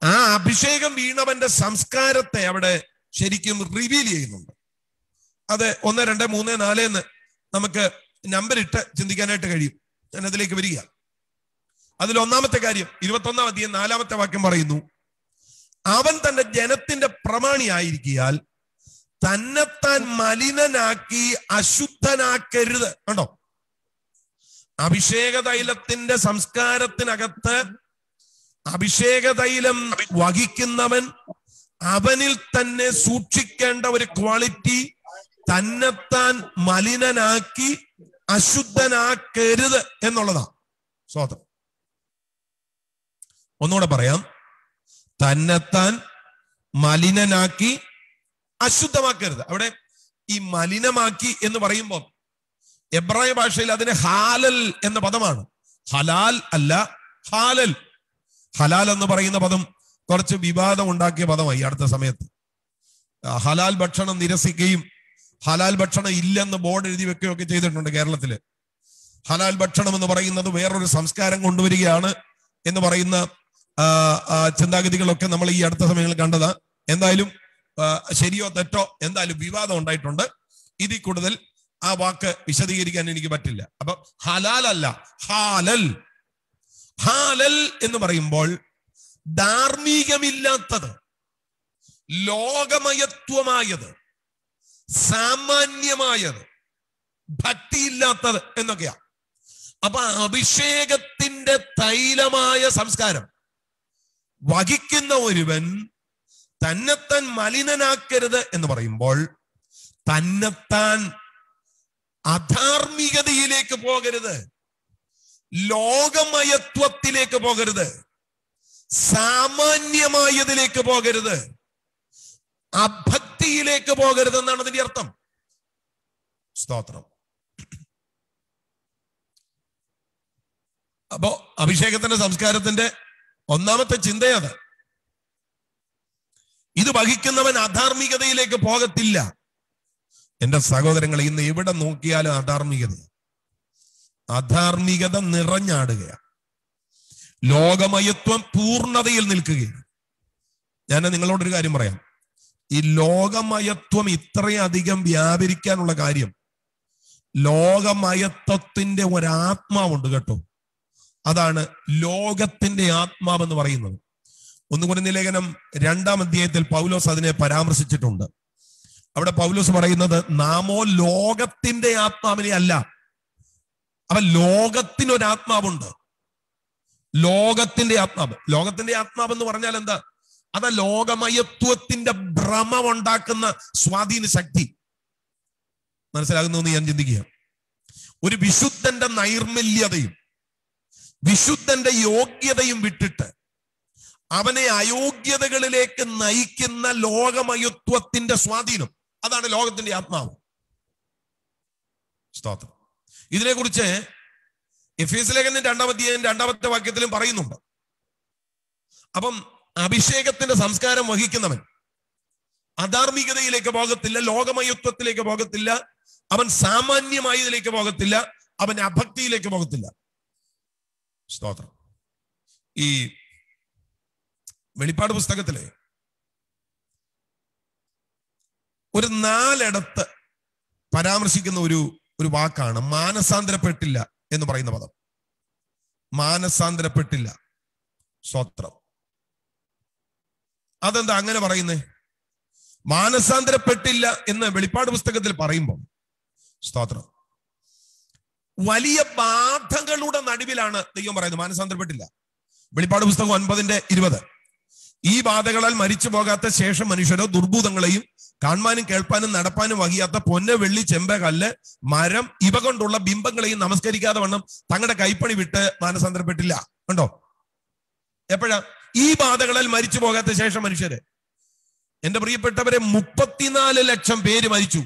ആ അഭിഷേകം വീണവന്റെ സംസ്കാരത്തെ അവിടെ ശരിക്കും റിവീൽ ചെയ്യുന്നുണ്ട്. അത് 1, 2, 3, 4 എന്ന് നമുക്ക് നമ്പർ ഇട്ട് ചിന്തിക്കാനായിട്ട് കഴിയും. ഞാൻ അതിലേക്ക് വരിക. അതിൽ ഒന്നാമത്തെ കാര്യം 21-ാം അധ്യായം 4-ാമത്തെ വാക്യം പറയുന്നു, അവൻ തന്റെ ജനത്തിന്റെ പ്രമാണിയായിരിക്കാൽ തന്നെത്താൻ മലിനനാക്കി അശുദ്ധനാക്കരുത്. കണ്ടോ, അഭിഷേക തൈലത്തിന്റെ സംസ്കാരത്തിനകത്ത് അഭിഷേക തൈലം വഹിക്കുന്നവൻ അവനിൽ തന്നെ സൂക്ഷിക്കേണ്ട ഒരു ക്വാളിറ്റി, തന്നെത്താൻ മലിനനാക്കി അശുദ്ധനാക്കരുത് എന്നുള്ളതാണ്. സ്വതന്ത്രം. ഒന്നുകൂടെ പറയാം, തന്നെത്താൻ മലിനനാക്കി അശുദ്ധമാക്കരുത്. അവിടെ ഈ മലിനമാക്കി എന്ന് പറയുമ്പോൾ എബ്രായ ഭാഷയിൽ അതിന് ഹാലൽ എന്ന പദമാണ്. ഹലാൽ അല്ല, ഹാലൽ. ഹലാൽ എന്ന് പറയുന്ന പദം കുറച്ച് വിവാദം ഉണ്ടാക്കിയ പദമായി അടുത്ത സമയത്ത്. ഹലാൽ ഭക്ഷണം നിരസിക്കുകയും ഹലാൽ ഭക്ഷണം ഇല്ലെന്ന് ബോർഡ് എഴുതി വെക്കുകയൊക്കെ ചെയ്തിട്ടുണ്ട് കേരളത്തില്. ഹലാൽ ഭക്ഷണം എന്ന് പറയുന്നത് വേറൊരു സംസ്കാരം കൊണ്ടുവരികയാണ് എന്ന് പറയുന്ന ചിന്താഗതികളൊക്കെ നമ്മൾ ഈ അടുത്ത സമയങ്ങളിൽ കണ്ടതാ. എന്തായാലും ശരിയോ തെറ്റോ എന്തായാലും വിവാദം ഉണ്ടായിട്ടുണ്ട്. ഇതിൽ കൂടുതൽ ആ വാക്ക് വിശദീകരിക്കാൻ എനിക്ക് പറ്റില്ല. അപ്പൊ ഹലാൽ അല്ല, ഹാലൽ. ഹാലൽ എന്ന് പറയുമ്പോൾ ധാർമ്മികമില്ലാത്തത്, ലോകമയത്വമായത്, സാമാന്യമായത്, ഭക്തിയില്ലാത്തത് എന്നൊക്കെയാ. അപ്പൊ അഭിഷേകത്തിന്റെ തൈലമായ സംസ്കാരം വഹിക്കുന്ന ഒരുവൻ തന്നെത്താൻ മലിനനാക്കരുത് എന്ന് പറയുമ്പോൾ തന്നെത്താൻ അധാർമികതയിലേക്ക് പോകരുത്, ലോകമയത്വത്തിലേക്ക് പോകരുത്, സാമാന്യമായതിലേക്ക് പോകരുത്, അഭക്തിയിലേക്ക് പോകരുത് എന്നാണ് അതിന്റെ അർത്ഥം. സ്തോത്രം. അപ്പോ അഭിഷേകത്തിന്റെ സംസ്കാരത്തിന്റെ ഒന്നാമത്തെ ചിന്തയത്, ഇത് വഹിക്കുന്നവൻ അധാർമികതയിലേക്ക് പോകത്തില്ല. എന്റെ സഹോദരങ്ങളെ, ഇന്ന് എവിടെ നോക്കിയാലും അധാർമികത നിറഞ്ഞാടുകയാണ്. ലോകമയത്വം പൂർണ്ണതയിൽ നിൽക്കുകയാണ്. ഞാൻ നിങ്ങളോടൊരു കാര്യം പറയാം. ഈ ലോകമയത്വം ഇത്രയധികം വ്യാപരിക്കാനുള്ള കാര്യം, ലോകമയത്വത്തിന്റെ ഒരാത്മാവുണ്ട് കേട്ടോ. അതാണ് ലോകത്തിന്റെ ആത്മാവെന്ന് പറയുന്നത്. 1 കൊരിന്ത്യർ ലേഖനം 2-ാം അധ്യായത്തിൽ പൗലോസ് അതിനെ പരാമർശിച്ചിട്ടുണ്ട്. അവിടെ പൗലോസ് പറയുന്നത്, നാമോ ലോകത്തിന്റെ ആത്മാവിനെ അല്ല, അപ്പൊ ലോകത്തിനൊരാത്മാവുണ്ട്. ലോകത്തിന്റെ ആത്മാവ് എന്ന് പറഞ്ഞാൽ എന്താ? അത് ലോകമയത്വത്തിന്റെ ഭ്രമം ഉണ്ടാക്കുന്ന സ്വാധീന ശക്തി. മനസ്സിലാകുന്നു എന്ന് ഞാൻ ചിന്തിക്കുക. ഒരു വിശുദ്ധന്റെ നൈർമല്യതയും വിശുദ്ധന്റെ യോഗ്യതയും വിട്ടിട്ട് അവനെ അയോഗ്യതകളിലേക്ക് നയിക്കുന്ന ലോകമയത്വത്തിന്റെ സ്വാധീനം, അതാണ് ലോകത്തിന്റെ ആത്മാവ്. സ്തോത്രം. ഇതിനെക്കുറിച്ച് എഫേസ്യ ലേഖനം 2-ാം അധ്യായം 2-ാമത്തെ വാക്യത്തിലും പറയുന്നുണ്ട്. അപ്പം അഭിഷേകത്തിന്റെ സംസ്കാരം വഹിക്കുന്നവൻ അധാർമികതയിലേക്ക് പോകത്തില്ല, ലോകമയത്വത്തിലേക്ക് പോകത്തില്ല, അവൻ സാമാന്യമായതിലേക്ക് പോകത്തില്ല, അവൻ അഭക്തിയിലേക്ക് പോകത്തില്ല. സ്തോത്രം. ഈ വെളിപ്പാട് പുസ്തകത്തിലെ ഒരു 4 പരാമർശിക്കുന്ന ഒരു വാക്കാണ് മാനസാന്തരപ്പെട്ടില്ല എന്ന് പറയുന്ന പദം. മാനസാന്തരപ്പെട്ടില്ല. സ്തോത്രം. അതെന്താ അങ്ങനെ പറയുന്നേ? മാനസാന്തരപ്പെട്ടില്ല എന്ന് വെളിപ്പാട് പുസ്തകത്തിൽ പറയുമ്പോൾ, സ്തോത്രം, വലിയ ബാധകളുടെ നടുവിലാണ് ദൈവം പറയുന്നത് മാനസാന്തരപ്പെട്ടില്ല. വെളിപ്പാട് പുസ്തകം 9:20. ഈ ബാധകളാൽ മരിച്ചു പോകാത്ത ശേഷം മനുഷ്യരോ ദുർഭൂതങ്ങളെയും കാണാനും കേൾപ്പാനും നടപ്പാനും വഹിയാത്ത പൊന്ന്, വെള്ളി, ചെമ്പ്, കല്ല്, മരം ഇവ കൊണ്ടുള്ള ബിംബങ്ങളെയും നമസ്കരിക്കാതെ വണ്ണം തങ്ങളുടെ കൈപ്പണി വിട്ട് മാനസാന്തരപ്പെട്ടില്ല. കണ്ടോ? എപ്പോഴാ? ഈ ബാധകളാൽ മരിച്ചു പോകാത്ത ശേഷം മനുഷ്യര്. എന്റെ പ്രിയപ്പെട്ടവരെ, 34 ലക്ഷം പേര് മരിച്ചു.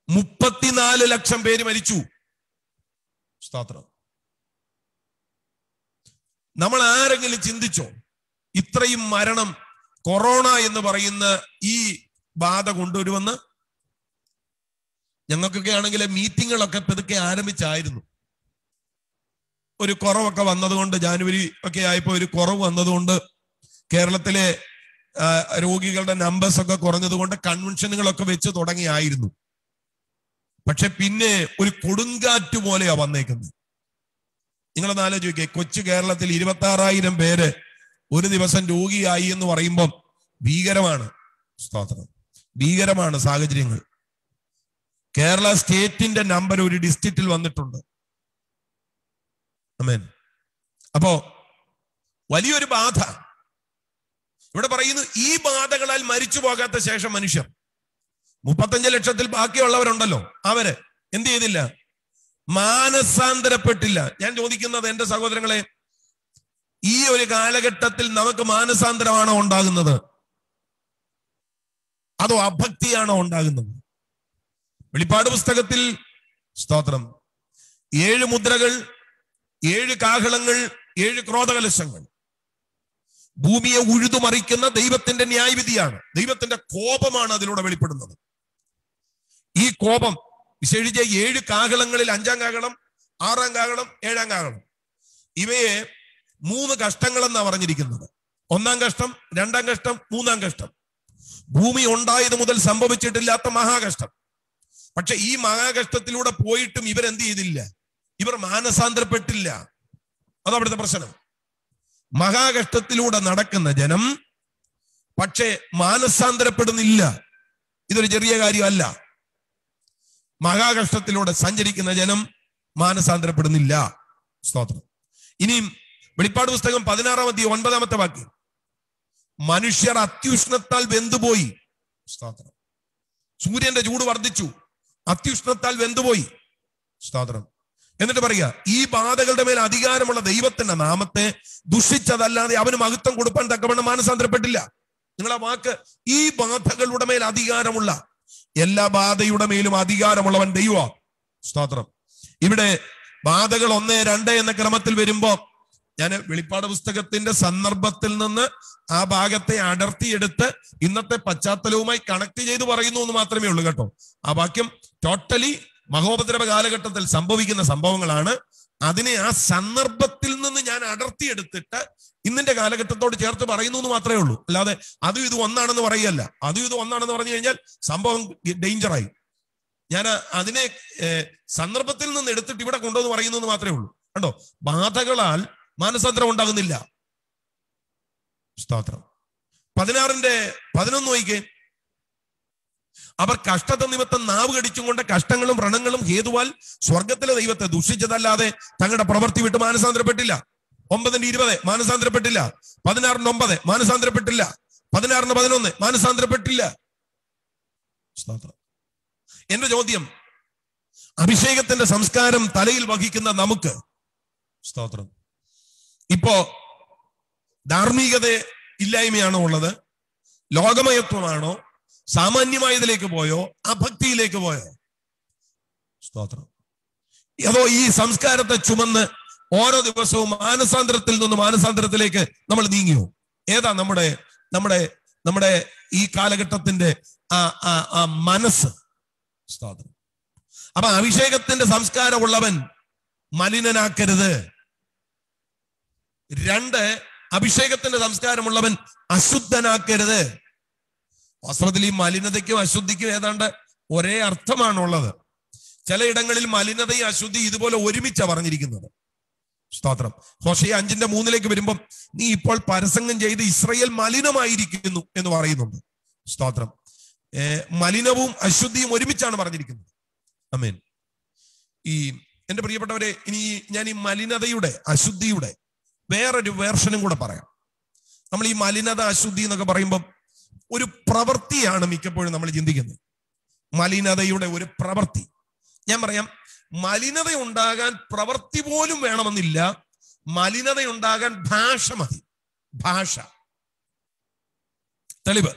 34 ലക്ഷം പേര് മരിച്ചു. സ്തോത്രം. നമ്മൾ ആരെങ്കിലും ചിന്തിച്ചോ ഇത്രയും മരണം കൊറോണ എന്ന് പറയുന്ന ഈ ബാധ കൊണ്ടുവരുമെന്ന്? ഞങ്ങൾക്കൊക്കെ ആണെങ്കിൽ മീറ്റിങ്ങുകളൊക്കെ പതുക്കെ ആരംഭിച്ചായിരുന്നു. ഒരു കുറവൊക്കെ വന്നതുകൊണ്ട്, ജാനുവരി ഒക്കെ ആയപ്പോൾ ഒരു കുറവ് വന്നതുകൊണ്ട്, കേരളത്തിലെ രോഗികളുടെ നമ്പേഴ്സ് ഒക്കെ കുറഞ്ഞതുകൊണ്ട് കൺവെൻഷനുകളൊക്കെ വെച്ച് തുടങ്ങിയായിരുന്നു. പക്ഷെ പിന്നെ ഒരു കൊടുങ്കാറ്റ് പോലെയാ വന്നേക്കുന്നത്. നിങ്ങളൊന്ന് ആലോചിക്കേ, കൊച്ചു കേരളത്തിൽ 26,000 പേര് ഒരു ദിവസം രോഗിയായി എന്ന് പറയുമ്പം ഭീകരമാണ്. സ്തോത്രം. ഭീകരമാണ് സാഹചര്യങ്ങൾ. കേരള സ്റ്റേറ്റിന്റെ നമ്പർ ഒരു ഡിസ്ട്രിക്റ്റിൽ വന്നിട്ടുണ്ട്. ആമേൻ. അപ്പോ വലിയൊരു ബാധ ഇവിടെ പറയുന്നു. ഈ ബാധകളാൽ മരിച്ചു പോകാത്ത ശേഷം മനുഷ്യർ 35 ലക്ഷത്തിൽ ബാക്കിയുള്ളവരുണ്ടല്ലോ, അവര് എന്ത് ചെയ്തില്ല? മാനസാന്തരപ്പെട്ടില്ല. ഞാൻ ചോദിക്കുന്നത് എന്റെ സഹോദരങ്ങളെ, ഈ ഒരു കാലഘട്ടത്തിൽ നമുക്ക് മാനസാന്തരമാണോ ഉണ്ടാകുന്നത്, അതോ അഭക്തിയാണോ ഉണ്ടാകുന്നത്? വെളിപ്പാട് പുസ്തകത്തിൽ, സ്തോത്രം, 7 മുദ്രകൾ, 7 കാഹളങ്ങൾ, 7 ക്രോധകലശങ്ങൾ, ഭൂമിയെ ഉഴുതുമറിക്കുന്ന ദൈവത്തിന്റെ ന്യായവിധിയാണ്. ദൈവത്തിന്റെ കോപമാണ് അതിലൂടെ വെളിപ്പെടുന്നത്. ഈ കോപം വിശേഷിച്ച 7 കാഹളങ്ങളിൽ 5-ാം കാഹളം, 6-ാം കാഹളം, 7-ാം കാഹളം, ഇവയെ 3 കഷ്ടങ്ങളെന്നാണ് പറഞ്ഞിരിക്കുന്നത്. 1-ാം കഷ്ടം, 2-ാം കഷ്ടം, 3-ാം കഷ്ടം. ഭൂമി ഉണ്ടായത് മുതൽ സംഭവിച്ചിട്ടില്ലാത്ത മഹാകഷ്ടം. പക്ഷെ ഈ മഹാകഷ്ടത്തിലൂടെ പോയിട്ടും ഇവരെന്ത് ചെയ്തില്ല? ഇവർ മാനസാന്തരപ്പെട്ടില്ല. അതവിടുത്തെ പ്രശ്നം. മഹാകഷ്ടത്തിലൂടെ നടക്കുന്ന ജനം പക്ഷേ മാനസാന്തരപ്പെടുന്നില്ല. ഇതൊരു ചെറിയ കാര്യമല്ല. മഹാകഷ്ടത്തിലൂടെ സഞ്ചരിക്കുന്ന ജനം മാനസാന്തരപ്പെടുന്നില്ല. സ്തോത്രം. ഇനിയും വെളിപ്പാട് പുസ്തകം 16-ാം അധ്യായം 9-ാമത്തെ വാക്യം, മനുഷ്യർ അത്യുഷ്ണത്താൽ വെന്തുപോയി. സ്തോത്രം. സൂര്യന്റെ ചൂട് വർദ്ധിച്ചു, അത്യുഷ്ണത്താൽ വെന്തുപോയി. സ്തോത്രം. എന്നിട്ട് പറയുക, ഈ ബാധകളുടെ മേൽ അധികാരമുള്ള ദൈവത്തിന്റെ നാമത്തെ ദുഷിച്ചതല്ലാതെ അവന് മഹത്വം കൊടുപ്പാൻ തക്കവണ്ണം മാനസാന്തരപ്പെട്ടില്ല. നിങ്ങൾ ആ വാക്ക്, ഈ ബാധകളുടെ മേൽ അധികാരമുള്ള, എല്ലാ ബാധയുടെ മേലും അധികാരമുള്ളവൻ ദൈവ. സ്തോത്രം. ഇവിടെ ബാധകൾ 1, 2 എന്ന ക്രമത്തിൽ വരുമ്പോ ഞാൻ വെളിപ്പാട് പുസ്തകത്തിന്റെ സന്ദർഭത്തിൽ നിന്ന് ആ ഭാഗത്തെ അടർത്തിയെടുത്ത് ഇന്നത്തെ പശ്ചാത്തലവുമായി കണക്ട് ചെയ്ത് പറയുന്നു എന്ന് മാത്രമേ ഉള്ളൂ കേട്ടോ. ആ വാക്യം ടോട്ടലി മഹോപദ്രവ കാലഘട്ടത്തിൽ സംഭവിക്കുന്ന സംഭവങ്ങളാണ്. അതിനെ ആ സന്ദർഭത്തിൽ നിന്ന് ഞാൻ അടർത്തിയെടുത്തിട്ട് ഇന്നിന്റെ കാലഘട്ടത്തോട് ചേർത്ത് പറയുന്നു എന്ന് മാത്രമേ ഉള്ളൂ. അല്ലാതെ അതും ഇത് ഒന്നാണെന്ന് പറയുകയല്ല. അതും ഇത് ഒന്നാണെന്ന് പറഞ്ഞു കഴിഞ്ഞാൽ സംഭവം ഡേഞ്ചറായി. ഞാൻ അതിനെ സന്ദർഭത്തിൽ നിന്ന് എടുത്തിട്ട് ഇവിടെ കൊണ്ടുവന്ന് പറയുന്നു എന്ന് മാത്രമേ ഉള്ളൂ. കണ്ടോ, ബാധകളാൽ മാനസാന്തരം ഉണ്ടാകുന്നില്ല. സ്തോത്രം. 16-ന്റെ 11 നോക്കിക്കേ, അവർ കഷ്ടത നിമിത്തം നാവ് കടിച്ചും കൊണ്ട് കഷ്ടങ്ങളും വ്രണങ്ങളും ഹേതുവാൽ സ്വർഗത്തിലെ ദൈവത്തെ ദുഷിച്ചതല്ലാതെ തങ്ങളുടെ പ്രവൃത്തി വിട്ട് മാനസാന്തരപ്പെട്ടില്ല. 9:20 മാനസാന്തരപ്പെട്ടില്ല. 16:9 മാനസാന്തരപ്പെട്ടില്ല. 16:11 മാനസാന്തരപ്പെട്ടില്ല. എന്റെ ചോദ്യം, അഭിഷേകത്തിന്റെ സംസ്കാരം തലയിൽ വഹിക്കുന്ന നമുക്ക് സ്തോത്രം ഇപ്പോ ധാർമ്മികത ഇല്ലായ്മയാണോ ഉള്ളത്? ലോകമയത്വമാണോ? സാമാന്യമായതിലേക്ക് പോയോ? അഭക്തിയിലേക്ക് പോയോ? സ്തോത്രം. അതോ ഈ സംസ്കാരത്തെ ചുമന്ന് ഓരോ ദിവസവും മാനസാന്തരത്തിൽ നിന്ന് മാനസാന്തരത്തിലേക്ക് നമ്മൾ നീങ്ങിയോ? ഏതാ നമ്മുടെ നമ്മുടെ നമ്മുടെ ഈ കാലഘട്ടത്തിന്റെ ആ മനസ്സ്? സ്തോത്രം. അപ്പൊ അഭിഷേകത്തിന്റെ സംസ്കാരമുള്ളവൻ മലിനനാക്കരുത്. 2, അഭിഷേകത്തിന്റെ സംസ്കാരമുള്ളവൻ അശുദ്ധനാക്കരുത്. വസ്ത്രത്തിൽ ഈ മലിനതയ്ക്കും അശുദ്ധിക്കും ഏതാണ്ട് ഒരേ അർത്ഥമാണുള്ളത്. ചിലയിടങ്ങളിൽ മലിനതയും അശുദ്ധി ഇതുപോലെ ഒരുമിച്ചാ പറഞ്ഞിരിക്കുന്നത്. സ്തോത്രം. ഹോശേയ 5:3 വരുമ്പം നീ ഇപ്പോൾ പരസംഗം ചെയ്ത് ഇസ്രായേൽ മലിനമായിരിക്കുന്നു എന്ന് പറയുന്നുണ്ട്. സ്തോത്രം. മലിനവും അശുദ്ധിയും ഒരുമിച്ചാണ് പറഞ്ഞിരിക്കുന്നത്. ആമേൻ. എന്റെ പ്രിയപ്പെട്ടവരെ, ഇനി ഞാൻ ഈ മലിനതയുടെ അശുദ്ധിയുടെ വേറൊരു വേർഷനും കൂടെ പറയാം. നമ്മൾ ഈ മലിനത അശുദ്ധി എന്നൊക്കെ പറയുമ്പം ഒരു പ്രവൃത്തിയാണ് മിക്കപ്പോഴും നമ്മൾ ചിന്തിക്കുന്നത്. മലിനതയുടെ ഒരു പ്രവൃത്തി. ഞാൻ പറയാം, മലിനത ഉണ്ടാകാൻ പ്രവൃത്തി പോലും വേണമെന്നില്ല. മലിനത ഉണ്ടാകാൻ ഭാഷ മതി. ഭാഷ. തെളിവ്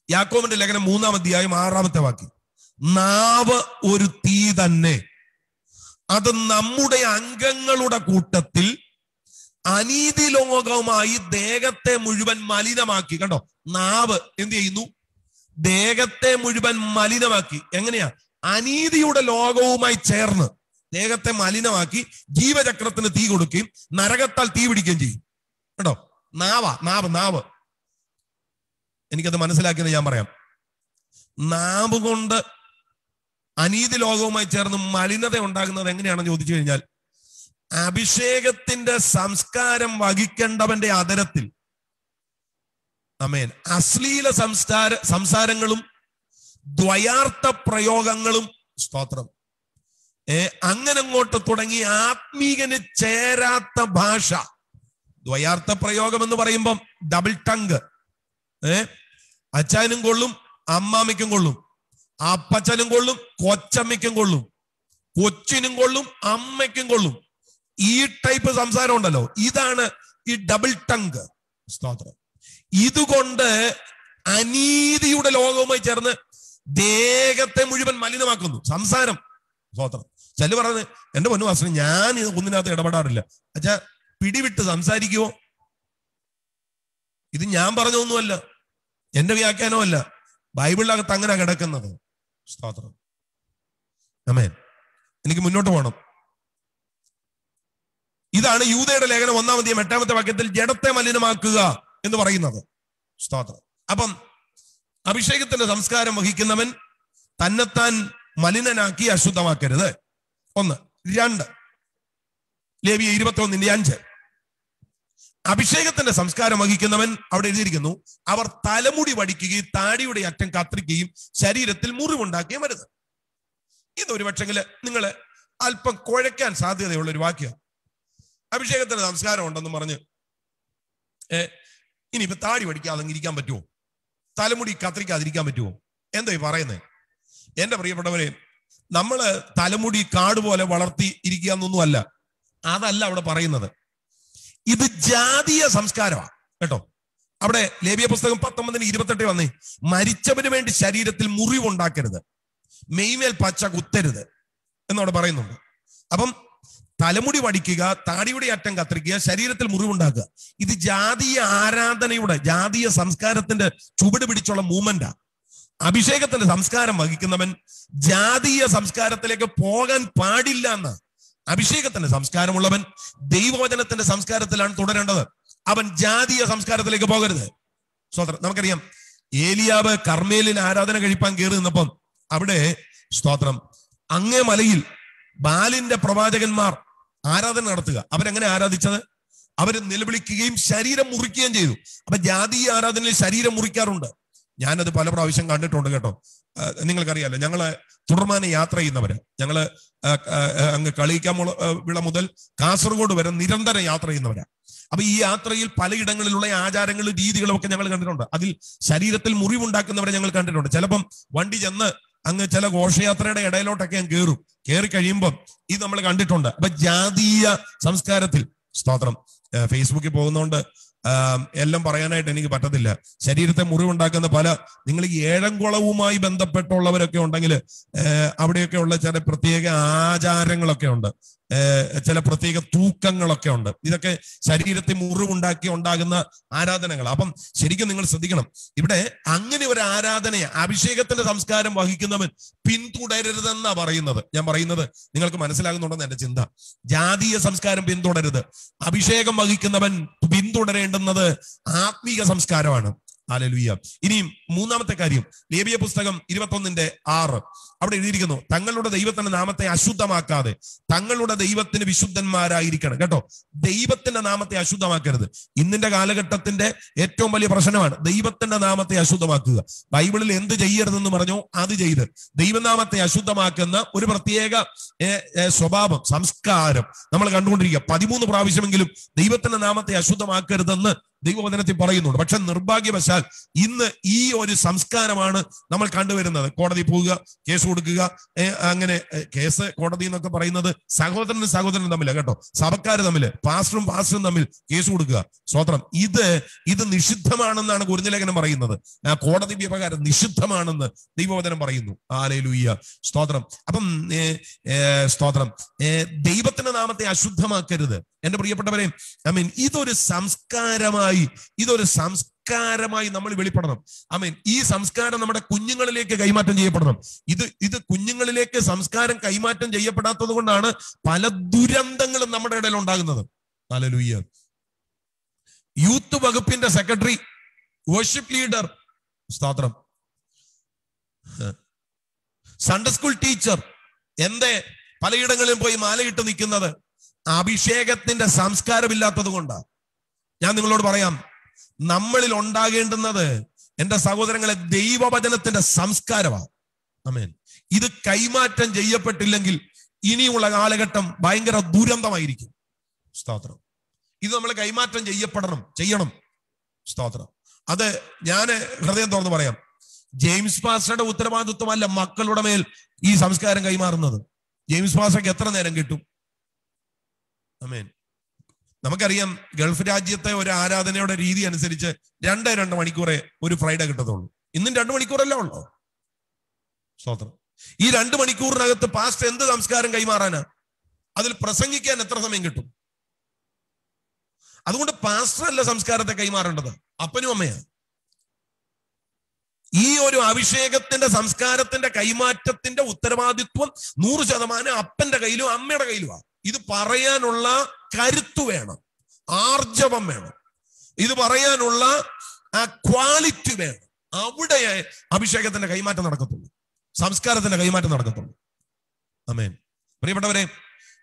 യാക്കോബിന്റെ ലേഖനം 3-ാം അധ്യായം 6-ാമത്തെ വാക്യം. നാവ് ഒരു തീ തന്നെ, അത് നമ്മുടെ അംഗങ്ങളുടെ കൂട്ടത്തിൽ അനീതി ലോകവുമായി ദേഹത്തെ മുഴുവൻ മലിനമാക്കി. കണ്ടോ, നാവ് എന്ത് ചെയ്യുന്നു? ദേഹത്തെ മുഴുവൻ മലിനമാക്കി. എങ്ങനെയാ? അനീതിയുടെ ലോകവുമായി ചേർന്ന് ദേഹത്തെ മലിനമാക്കി ജീവചക്രത്തിന് തീ കൊടുക്കുകയും നരകത്താൽ തീ പിടിക്കുകയും ചെയ്യും. കേട്ടോ, നാവ്. എനിക്കത് മനസ്സിലാക്കിയത് ഞാൻ പറയാം. നാവ് കൊണ്ട് അനീതി ലോകവുമായി ചേർന്ന് മലിനത ഉണ്ടാകുന്നത് എങ്ങനെയാണെന്ന് ചോദിച്ചു കഴിഞ്ഞാൽ, അഭിഷേകത്തിന്റെ സംസ്കാരം വഹിക്കേണ്ടവന്റെ അതരത്തിൽ ആമേൻ അശ്ലീല സംസാരങ്ങളും ദ്വയാർത്ഥ പ്രയോഗങ്ങളും, സ്തോത്രം, അങ്ങനെ അങ്ങോട്ട് തുടങ്ങി ആത്മീകന് ചേരാത്ത ഭാഷ. ദ്വയാർത്ഥ പ്രയോഗം എന്ന് പറയുമ്പം ഡബിൾ ടങ്ക്. അച്ഛനും കൊള്ളും, അമ്മാമ്മയ്ക്കും കൊള്ളും. അപ്പച്ചനും കൊള്ളും, കൊച്ചമ്മയ്ക്കും കൊള്ളും. കൊച്ചിനും കൊള്ളും, അമ്മയ്ക്കും കൊള്ളും. ഈ ടൈപ്പ് സംസാരം ഉണ്ടല്ലോ, ഇതാണ് ഈ ഡബിൾ ടങ്ക്. സ്തോത്രം. ഇതുകൊണ്ട് അനീതിയുടെ ലോകവുമായി ചേർന്ന് ദേഹത്തെ മുഴുവൻ മലിനമാക്കുന്നു സംസാരം. സ്തോത്രം. ചില പറഞ്ഞത്, എന്റെ പൊന്നു വാസന, ഞാൻ ഒന്നിനകത്ത് ഇടപെടാറില്ല. അച്ഛാ, പിടിവിട്ട് സംസാരിക്കുവോ? ഇത് ഞാൻ പറഞ്ഞൊന്നുമല്ല, എന്റെ വ്യാഖ്യാനമല്ല, ബൈബിളിനകത്ത് അങ്ങനെ കിടക്കുന്നത്. സ്തോത്രം. ആമേൻ. എനിക്ക് മുന്നോട്ട് പോകണം. ഇതാണ് യൂദയുടെ ലേഖനം 1-ാം അധ്യായം 8-ാമത്തെ വാക്യത്തിൽ ജഡത്തെ മലിനമാക്കുക എന്ന് പറയുന്നത്. സ്തോത്രം. അപ്പം അഭിഷേകത്തിന്റെ സംസ്കാരം വഹിക്കുന്നവൻ തന്നെത്താൻ മലിനനാക്കി അശുദ്ധമാക്കരുത്. 1. 2, ലേവ്യ 21:5. അഭിഷേകത്തിന്റെ സംസ്കാരം വഹിക്കുന്നവൻ, അവിടെ എഴുതിയിരിക്കുന്നു, അവർ തലമുടി വടിക്കുകയും താടിയുടെ അറ്റം കത്രിക്കുകയും ശരീരത്തിൽ മുറിവുണ്ടാക്കുകയും വരുത്. ഇതൊരു പക്ഷെങ്കില് നിങ്ങൾ അല്പം കുഴയ്ക്കാൻ സാധ്യതയുള്ള ഒരു വാക്യം. അഭിഷേകത്തിന്റെ സംസ്കാരം ഉണ്ടെന്ന് പറഞ്ഞ് ഇനിയിപ്പോ താടി വടിക്കാതെ ഇരിക്കാൻ പറ്റുമോ? തലമുടി കത്രിക്കാതിരിക്കാൻ പറ്റുമോ? എന്താ ഈ പറയുന്നത്? എന്റെ പ്രിയപ്പെട്ടവരെ, നമ്മള് തലമുടി കാട് പോലെ വളർത്തി ഇരിക്കുക എന്നൊന്നും അല്ല. അതല്ല അവിടെ പറയുന്നത്. ഇത് ജാതീയ സംസ്കാരമാണ് കേട്ടോ. അവിടെ ലേവ്യ പുസ്തകം 19:28 വന്നേ, മരിച്ചവന് വേണ്ടി ശരീരത്തിൽ മുറിവുണ്ടാക്കരുത്, മെയ്മേൽ പച്ച കുത്തരുത് എന്നവിടെ പറയുന്നുണ്ട്. അപ്പം തലമുടി വടിക്കുക, താടിയുടെ അറ്റം കത്രിക്കുക, ശരീരത്തിൽ മുറിവുണ്ടാക്കുക, ഇത് ജാതീയ ആരാധനയുടെ, ജാതീയ സംസ്കാരത്തിന്റെ ചുവട് പിടിച്ചുള്ള മൂവ്മെന്റാ. അഭിഷേകത്തിന്റെ സംസ്കാരം വഹിക്കുന്നവൻ ജാതീയ സംസ്കാരത്തിലേക്ക് പോകാൻ പാടില്ല എന്ന്. അഭിഷേകത്തിന്റെ സംസ്കാരമുള്ളവൻ ദൈവവചനത്തിന്റെ സംസ്കാരത്തിലാണ് തുടരേണ്ടത്. അവൻ ജാതീയ സംസ്കാരത്തിലേക്ക് പോകരുത്. സ്തോത്രം. നമുക്കറിയാം, ഏലിയാവ് കർമ്മേലിൽ ആരാധന കഴിപ്പാൻ കയറി നിന്നപ്പം അവിടെ, സ്തോത്രം, അങ്ങേ മലയിൽ ബാലിന്റെ പ്രവാചകന്മാർ ആരാധന നടത്തുക. അവരെങ്ങനെ ആരാധിച്ചത്? അവർ നിലവിളിക്കുകയും ശരീരം മുറിക്കുകയും ചെയ്തു. അപ്പൊ ജാതീയ ആരാധനയിൽ ശരീരം മുറിക്കാറുണ്ട്. ഞാനത് പല പ്രാവശ്യം കണ്ടിട്ടുണ്ട് കേട്ടോ. നിങ്ങൾക്കറിയാലോ, ഞങ്ങള് തുടർമാനം യാത്ര ചെയ്യുന്നവര്, ഞങ്ങള് അങ്ങ് വിള മുതൽ കാസർഗോഡ് വരെ നിരന്തരം യാത്ര ചെയ്യുന്നവരാ. അപ്പൊ ഈ യാത്രയിൽ പലയിടങ്ങളിലുള്ള ആചാരങ്ങളും രീതികളും ഒക്കെ ഞങ്ങൾ കണ്ടിട്ടുണ്ട്. അതിൽ ശരീരത്തിൽ മുറിവുണ്ടാക്കുന്നവരെ ഞങ്ങൾ കണ്ടിട്ടുണ്ട്. ചിലപ്പം വണ്ടി ചെന്ന് അങ്ങ് ചില ഘോഷയാത്രയുടെ ഇടയിലോട്ടൊക്കെ അങ്ങ് കയറി കഴിയുമ്പം ഇത് നമ്മൾ കണ്ടിട്ടുണ്ട്. അപ്പൊ ജാതീയ സംസ്കാരത്തിൽ, സ്തോത്രം, ഫേസ്ബുക്കിൽ പോകുന്നതുകൊണ്ട് എല്ലാം പറയാനായിട്ട് എനിക്ക് പറ്റത്തില്ല. ശരീരത്തെ മുറിവുണ്ടാക്കുന്ന നിങ്ങൾ ഈ ഏഴംകുളവുമായി ബന്ധപ്പെട്ടുള്ളവരൊക്കെ ഉണ്ടെങ്കിൽ അവിടെയൊക്കെ ഉള്ള ചില പ്രത്യേക ആചാരങ്ങളൊക്കെ ഉണ്ട്, ചില പ്രത്യേക തൂക്കങ്ങളൊക്കെ ഉണ്ട്. ഇതൊക്കെ ശരീരത്തെ മുറിവുണ്ടാക്കി ഉണ്ടാകുന്ന ആരാധനകൾ. അപ്പം ശരിക്കും നിങ്ങൾ ശ്രദ്ധിക്കണം, ഇവിടെ അങ്ങനെ ഒരു ആരാധനയെ അഭിഷേകത്തിന്റെ സംസ്കാരം വഹിക്കുന്നവൻ പിന്തുടരരുതെന്നാ പറയുന്നത്. ഞാൻ പറയുന്നത് നിങ്ങൾക്ക് മനസ്സിലാകുന്നുണ്ടെന്ന് എന്റെ ചിന്ത. ജാതീയ സംസ്കാരം പിന്തുടരുത്, അഭിഷേകം വഹിക്കുന്നവൻ പിന്തുടരേണ്ടുന്നത് ആത്മീക സംസ്കാരമാണ്. ഹല്ലേലൂയ. ഇനിയും മൂന്നാമത്തെ കാര്യം, ലേവ്യ പുസ്തകം 21:6 അവിടെ എഴുതിയിരിക്കുന്നു, തങ്ങളുടെ ദൈവത്തിന്റെ നാമത്തെ അശുദ്ധമാക്കാതെ തങ്ങളുടെ ദൈവത്തിന് വിശുദ്ധന്മാരായിരിക്കണം. കേട്ടോ, ദൈവത്തിന്റെ നാമത്തെ അശുദ്ധമാക്കരുത്. ഇന്നിന്റെ കാലഘട്ടത്തിന്റെ ഏറ്റവും വലിയ പ്രശ്നമാണ് ദൈവത്തിന്റെ നാമത്തെ അശുദ്ധമാക്കുക. ബൈബിളിൽ എന്ത് ചെയ്യരുതെന്ന് പറഞ്ഞോ അത് ചെയ്ത് ദൈവനാമത്തെ അശുദ്ധമാക്കുന്ന ഒരു പ്രത്യേക സ്വഭാവം, സംസ്കാരം നമ്മൾ കണ്ടുകൊണ്ടിരിക്കുക. 13 പ്രാവശ്യമെങ്കിലും ദൈവത്തിന്റെ നാമത്തെ അശുദ്ധമാക്കരുതെന്ന് ദൈവവചനത്തിൽ പറയുന്നുണ്ട്. പക്ഷെ നിർഭാഗ്യവശാൽ ഇന്ന് ഈ ഒരു സംസ്കാരമാണ് നമ്മൾ കണ്ടുവരുന്നത്. കോടതി പോവുക, കേസ് കൊടുക്കുക, അങ്ങനെ കേസ് കോടതി എന്നൊക്കെ പറയുന്നത് സഹോദരനും തമ്മിൽ, കേട്ടോ, സഭക്കാർ തമ്മിൽ, പാസ്റ്ററും തമ്മിൽ കേസ് കൊടുക്കുക. സ്തോത്രം. ഇത് നിഷിദ്ധമാണെന്നാണ് കുരിന്ത്യലേഖനം പറയുന്നത്. കോടതി വ്യവഹാരം നിഷിദ്ധമാണെന്ന് ദൈവവചനം പറയുന്നു. ഹല്ലേലൂയ, സ്തോത്രം. അപ്പം സ്തോത്രം, ദൈവത്തിന്റെ നാമത്തെ അശുദ്ധമാക്കരുത്. എന്റെ പ്രിയപ്പെട്ടവരെ, ഇതൊരു സംസ്കാരമായി നമ്മൾ വെളിപ്പെടണം. ഈ സംസ്കാരം നമ്മുടെ കുഞ്ഞുങ്ങളിലേക്ക് കൈമാറ്റം ചെയ്യപ്പെടണം. ഇത് കുഞ്ഞുങ്ങളിലേക്ക് സംസ്കാരം കൈമാറ്റം ചെയ്യപ്പെടാത്തത് കൊണ്ടാണ് പല ദുരന്തങ്ങളും നമ്മുടെ ഇടയിൽ ഉണ്ടാകുന്നത്. ഹല്ലേലൂയ. യൂത്ത് വകുപ്പിന്റെ സെക്രട്ടറി, വർഷിപ്പ് ലീഡർ, സ്തോത്രം, സൺഡേ സ്കൂൾ ടീച്ചർ, എന്തേ പലയിടങ്ങളിലും പോയി മാലയിട്ട് നിൽക്കുന്നത്? അഭിഷേകത്തിന്റെ സംസ്കാരമില്ലാത്തത് കൊണ്ടാണ്. ഞാൻ നിങ്ങളോട് പറയാം, നമ്മളിൽ ഉണ്ടാകേണ്ടുന്നത്, എന്റെ സഹോദരങ്ങളെ, ദൈവവചനത്തിന്റെ സംസ്കാരമാണ്. ആമേൻ. ഇത് കൈമാറ്റം ചെയ്യപ്പെട്ടില്ലെങ്കിൽ ഇനിയുള്ള കാലഘട്ടം ഭയങ്കര ദുരന്തമായിരിക്കും. സ്തോത്രം. ഇത് നമ്മൾ കൈമാറ്റം ചെയ്യണം. സ്തോത്രം. അത് ഞാൻ ഹൃദയം തുറന്ന് പറയാം, ജെയിംസ് പാസ്റ്ററുടെ ഉത്തരവാദിത്വമല്ല മക്കളുടെ മേൽ ഈ സംസ്കാരം കൈമാറുന്നത്. ജെയിംസ് പാസ്റ്റർക്ക് എത്ര നേരം കിട്ടും? ആമേൻ. നമുക്കറിയാം, ഗൾഫ് രാജ്യത്തെ ഒരു ആരാധനയുടെ രീതി അനുസരിച്ച് 2 മണിക്കൂറേ ഒരു ഫ്രൈഡേ കിട്ടത്തുള്ളൂ. ഇന്നും 2 മണിക്കൂറല്ലേ ഉള്ളൂ. സ്തോത്രം. ഈ 2 മണിക്കൂറിനകത്ത് പാസ്റ്റർ എന്ത് സംസ്കാരം കൈമാറാനാ? അതിൽ പ്രസംഗിക്കാൻ എത്ര സമയം കിട്ടും? അതുകൊണ്ട് പാസ്റ്റർ അല്ല സംസ്കാരത്തെ കൈമാറേണ്ടത്, അപ്പനും അമ്മയാണ്. ഈ ഒരു അഭിഷേകത്തിന്റെ സംസ്കാരത്തിന്റെ കൈമാറ്റത്തിന്റെ ഉത്തരവാദിത്വം 100% അപ്പന്റെ കയ്യിലും അമ്മയുടെ കയ്യിലുമാണ്. ഇത് പറയാനുള്ള കരുത്ത് വേണം, ആർജവം വേണം, ഇത് പറയാനുള്ള ക്വാളിറ്റി വേണം. അവിടെ അഭിഷേകത്തിന്റെ കൈമാറ്റം നടക്കത്തുള്ളൂ, സംസ്കാരത്തിന്റെ കൈമാറ്റം നടക്കത്തുള്ളൂ. ആമേൻ. പ്രിയപ്പെട്ടവരെ,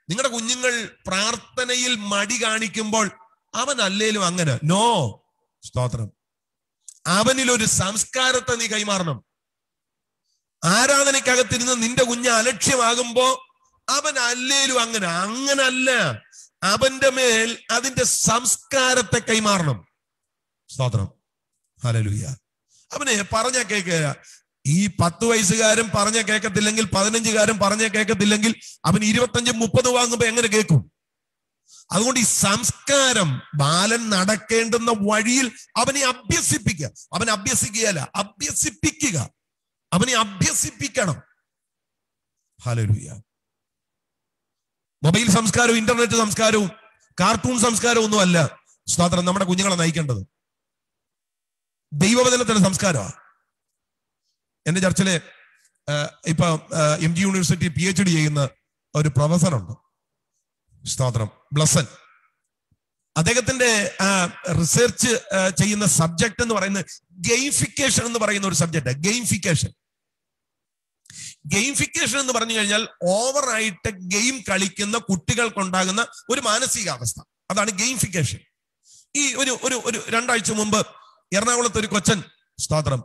നിങ്ങളുടെ കുഞ്ഞുങ്ങൾ പ്രാർത്ഥനയിൽ മടി കാണിക്കുമ്പോൾ അവൻ അല്ലേലും അങ്ങനെ നോ, സ്തോത്രം, അവനിലൊരു സംസ്കാരത്തെ നീ കൈമാറണം. ആരാധനയ്ക്കകത്തിരുന്ന് നിന്റെ കുഞ്ഞ് അലക്ഷ്യമാകുമ്പോ അവൻ അല്ലേലും അങ്ങനല്ല, അവന്റെ മേൽ അതിന്റെ സംസ്കാരത്തെ കൈമാറണം. സ്തോത്രം. ഹല്ലേലൂയ. അവനെ പറഞ്ഞ കേൾക്കുക. ഈ 10 വയസ്സുകാരൻ പറഞ്ഞ കേൾക്കത്തില്ലെങ്കിൽ, 15കാരൻ പറഞ്ഞ കേൾക്കത്തില്ലെങ്കിൽ, അവൻ 25-30 വാങ്ങുമ്പോ എങ്ങനെ കേൾക്കും? അതുകൊണ്ട് ഈ സംസ്കാരം ബാലൻ നടക്കേണ്ടുന്ന വഴിയിൽ അവനെ അഭ്യസിപ്പിക്കുക. അവൻ അഭ്യസിക്കുകയല്ല, അഭ്യസിപ്പിക്കുക. അവനെ അഭ്യസിപ്പിക്കണം. ഹല്ലേലൂയ. മൊബൈൽ സംസ്കാരവും ഇന്റർനെറ്റ് സംസ്കാരവും കാർട്ടൂൺ സംസ്കാരവും ഒന്നും അല്ല സ്തോത്രം നമ്മുടെ കുഞ്ഞുങ്ങളെ നയിക്കേണ്ടത്. ദൈവവചനത്തിന്റെ സംസ്കാരമാണ്. എന്റെ ചർച്ചിലെ ഇപ്പൊ MG യൂണിവേഴ്സിറ്റി PhD ചെയ്യുന്ന ഒരു പ്രൊഫസറുണ്ട്, സ്തോത്രം, ബ്ലസൻ. അദ്ദേഹത്തിന്റെ റിസർച്ച് ചെയ്യുന്ന സബ്ജക്ട് എന്ന് പറയുന്നത് ഗെയിംഫിക്കേഷൻ എന്ന് പറയുന്ന ഒരു സബ്ജക്റ്റ്. ഗെയിംഫിക്കേഷൻ എന്ന് പറഞ്ഞു കഴിഞ്ഞാൽ ഓവറായിട്ട് ഗെയിം കളിക്കുന്ന കുട്ടികൾക്കുണ്ടാകുന്ന ഒരു മാനസികാവസ്ഥ, അതാണ് ഗെയിംഫിക്കേഷൻ. ഈ ഒരു 2 ആഴ്ച മുമ്പ് എറണാകുളത്ത് ഒരു കൊച്ചൻ, സ്തോത്രം,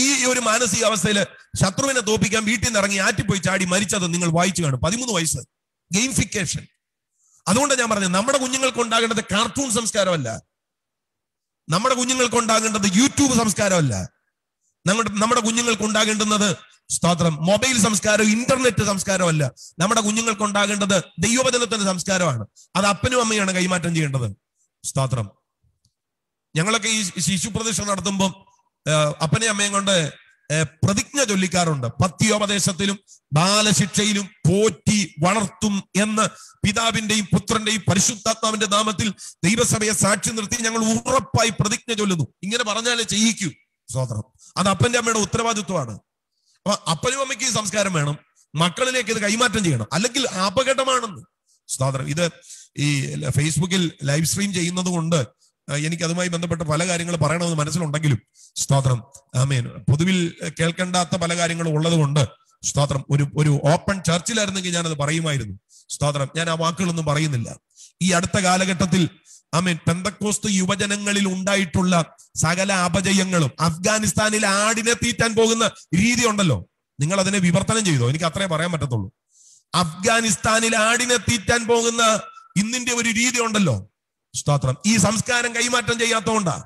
ഈ ഒരു മാനസികാവസ്ഥയിൽ ശത്രുവിനെ തോപ്പിക്കാൻ വീട്ടിൽ നിന്ന് ഇറങ്ങി ആറ്റിപ്പോയി ചാടി മരിച്ചത് നിങ്ങൾ വായിച്ചു കാണും. 13 വയസ്സ്. ഗെയിംഫിക്കേഷൻ. അതുകൊണ്ടാണ് ഞാൻ പറഞ്ഞത്, നമ്മുടെ കുഞ്ഞുങ്ങൾക്ക് ഉണ്ടാകേണ്ടത് കാർട്ടൂൺ സംസ്കാരമല്ല, നമ്മുടെ കുഞ്ഞുങ്ങൾക്ക് ഉണ്ടാകേണ്ടത് യൂട്യൂബ് സംസ്കാരമല്ല, നമ്മുടെ കുഞ്ഞുങ്ങൾക്ക് ഉണ്ടാകേണ്ടുന്നത് സ്തോത്രം മൊബൈൽ സംസ്കാരം, ഇന്റർനെറ്റ് സംസ്കാരമല്ല. നമ്മുടെ കുഞ്ഞുങ്ങൾക്ക് ഉണ്ടാകേണ്ടത് ദൈവവചനത്തിന്റെ സംസ്കാരമാണ്. അത് അപ്പനും അമ്മയാണ് കൈമാറ്റം ചെയ്യേണ്ടത്. സ്തോത്രം. ഞങ്ങളൊക്കെ ഈ ശിശു പ്രതിഷ്ഠ നടത്തുമ്പോൾ അപ്പനെ അമ്മയും കൊണ്ട് പ്രതിജ്ഞ ചൊല്ലിക്കാറുണ്ട്. പത്യോപദേശത്തിലും ബാലശിക്ഷയിലും പോറ്റി വളർത്തും എന്ന് പിതാവിന്റെയും പുത്രന്റെയും പരിശുദ്ധാത്മാവിന്റെ നാമത്തിൽ ദൈവസഭയെ സാക്ഷി നിർത്തി ഞങ്ങൾ ഉറപ്പായി പ്രതിജ്ഞ ചൊല്ലുന്നു. ഇങ്ങനെ പറഞ്ഞാലേ ചെയ്യിക്കൂ. സ്തോത്രം. അത് അപ്പന്റെ അമ്മയുടെ ഉത്തരവാദിത്വമാണ്. അപ്പൊ അപ്പനും അമ്മയ്ക്ക് ഈ സംസ്കാരം വേണം, മക്കളിലേക്ക് ഇത് കൈമാറ്റം ചെയ്യണം, അല്ലെങ്കിൽ അപകടമാണെന്ന്. സ്തോത്രം. ഇത് ഈ ഫേസ്ബുക്കിൽ ലൈവ് സ്ട്രീം ചെയ്യുന്നത് കൊണ്ട് എനിക്ക് അതുമായി ബന്ധപ്പെട്ട പല കാര്യങ്ങൾ പറയണമെന്ന് മനസ്സിലുണ്ടെങ്കിലും സ്തോത്രം ആമേൻ, പൊതുവിൽ കേൾക്കേണ്ടാത്ത പല കാര്യങ്ങളും ഉള്ളത് കൊണ്ട് സ്തോത്രം ഒരു ഓപ്പൺ ചർച്ചിലായിരുന്നെങ്കിൽ ഞാനത് പറയുമായിരുന്നു. സ്തോത്രം. ഞാൻ ആ വാക്കുകളൊന്നും പറയുന്നില്ല. ഈ അടുത്ത കാലഘട്ടത്തിൽ ആമേൻ പെന്തക്കോസ്ത് യുവജനങ്ങളിൽ ഉണ്ടായിട്ടുള്ള സകല അപജയങ്ങളും, അഫ്ഗാനിസ്ഥാനിൽ ആടിനെ തീറ്റാൻ പോകുന്ന രീതി ഉണ്ടല്ലോ, നിങ്ങൾ അതിനെ വിവർത്തനം ചെയ്തോ? എനിക്ക് അത്രേ പറയാൻ പറ്റത്തുള്ളൂ. അഫ്ഗാനിസ്ഥാനിൽ ആടിനെ തീറ്റാൻ പോകുന്ന ഇന്നിന്റെ ഒരു രീതി ഉണ്ടല്ലോ. സ്തോത്രം. ഈ സംസ്കാരം കൈമാറ്റം ചെയ്യാത്തതുകൊണ്ടാ.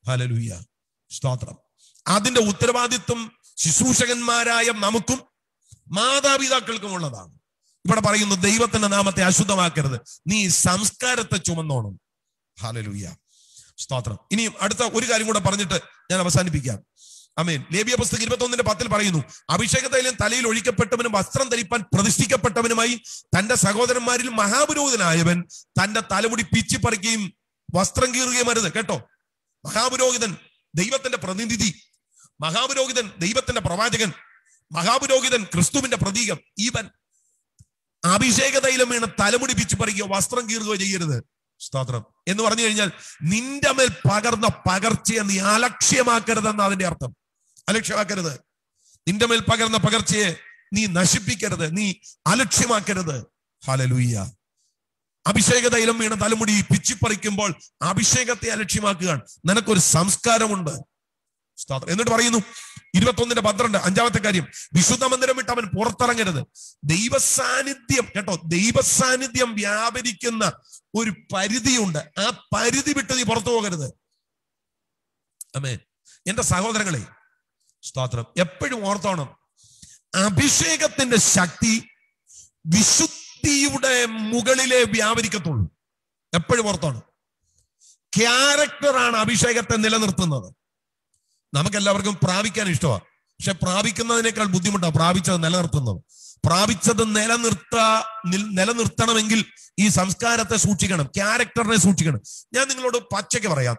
ഹല്ലേലൂയ. സ്തോത്രം. അതിന്റെ ഉത്തരവാദിത്വം ശുശ്രൂഷകന്മാരായ നമുക്കും മാതാപിതാക്കൾക്കും ഉള്ളതാണ്. ഇവിടെ പറയുന്നു, ദൈവത്തിന്റെ നാമത്തെ അശുദ്ധമാക്കരുത്, നീ സംസ്കാരത്തെ ചുമന്നോണം. ഹല്ലേലൂയ. സ്തോത്രം. ഇനി അടുത്ത ഒരു കാര്യം കൂടെ പറഞ്ഞിട്ട് ഞാൻ അവസാനിപ്പിക്കാം. ആമേൻ. ലേവ്യ പുസ്തകം 21:10 പറയുന്നു, അഭിഷേക തൈലം തലയിൽ ഒഴിക്കപ്പെട്ടവനും വസ്ത്രം ധരിപ്പാൻ പ്രതിഷ്ഠിക്കപ്പെട്ടവനുമായി തന്റെ സഹോദരന്മാരിൽ മഹാപുരോഹിതനായവൻ തന്റെ തലമുടി പിച്ചിപ്പറിക്കുകയും വസ്ത്രം കീറുകയും അരുത്. കേട്ടോ, മഹാപുരോഹിതൻ ദൈവത്തിന്റെ പ്രതിനിധി, മഹാപുരോഹിതൻ ദൈവത്തിന്റെ പ്രവാചകൻ, മഹാപുരോഹിതൻ ക്രിസ്തുവിന്റെ പ്രതീകം. ഇവൻ അഭിഷേക തൈലം വീണ് തലമുടി പിച്ചിപ്പറിക്കുകയോ വസ്ത്രം കീറുകയോ ചെയ്യരുത്. സ്തോത്രം. എന്ന് പറഞ്ഞു കഴിഞ്ഞാൽ നിന്റെ മേൽ പകർന്ന പകർച്ചയെ നീ അലക്ഷ്യമാക്കരുതെന്ന് അതിന്റെ അർത്ഥം. അലക്ഷ്യമാക്കരുത്. നിന്റെ മേൽ പകർന്ന പകർച്ചയെ നീ നശിപ്പിക്കരുത്, നീ അലക്ഷ്യമാക്കരുത്. ഹല്ലേലൂയ. അഭിഷേക തൈലം വീണ തലമുടി പിച്ചിപ്പറിക്കുമ്പോൾ അഭിഷേകത്തെ അലക്ഷ്യമാക്കുകയാണ്. നിനക്കൊരു സംസ്കാരമുണ്ട്. എന്നിട്ട് പറയുന്നു 21:12 അഞ്ചാമത്തെ കാര്യം, വിശുദ്ധ മന്ദിരം വിട്ട് അവൻ പുറത്തിറങ്ങരുത്. ദൈവസാന്നിധ്യം, കേട്ടോ, ദൈവസാന്നിധ്യം വ്യാപരിക്കുന്ന ഒരു പരിധിയുണ്ട്. ആ പരിധി വിട്ട് നീ പുറത്തു പോകരുത്. ആമേൻ. എന്റെ സഹോദരങ്ങളെ, സ്തോത്രം, എപ്പോഴും ഓർത്തോണം, അഭിഷേകത്തിന്റെ ശക്തി വിശുദ്ധിയുടെ മുകളിലേ വ്യാപരിക്കത്തുള്ളൂ. എപ്പോഴും ഓർത്തോണം. ക്യാരക്ടറാണ് അഭിഷേകത്തെ നിലനിർത്തുന്നത്. നമുക്കെല്ലാവർക്കും പ്രാപിക്കാൻ ഇഷ്ടമാണ്, പക്ഷെ പ്രാപിക്കുന്നതിനേക്കാൾ ബുദ്ധിമുട്ടാണ് പ്രാപിച്ചത് നിലനിർത്തുന്നത്. പ്രാപിച്ചത് നിലനിർത്തണമെങ്കിൽ ഈ സംസ്കാരത്തെ സൂക്ഷിക്കണം, ക്യാരക്ടറിനെ സൂക്ഷിക്കണം. ഞാൻ നിങ്ങളോട് പച്ചയ്ക്ക് പറയാം,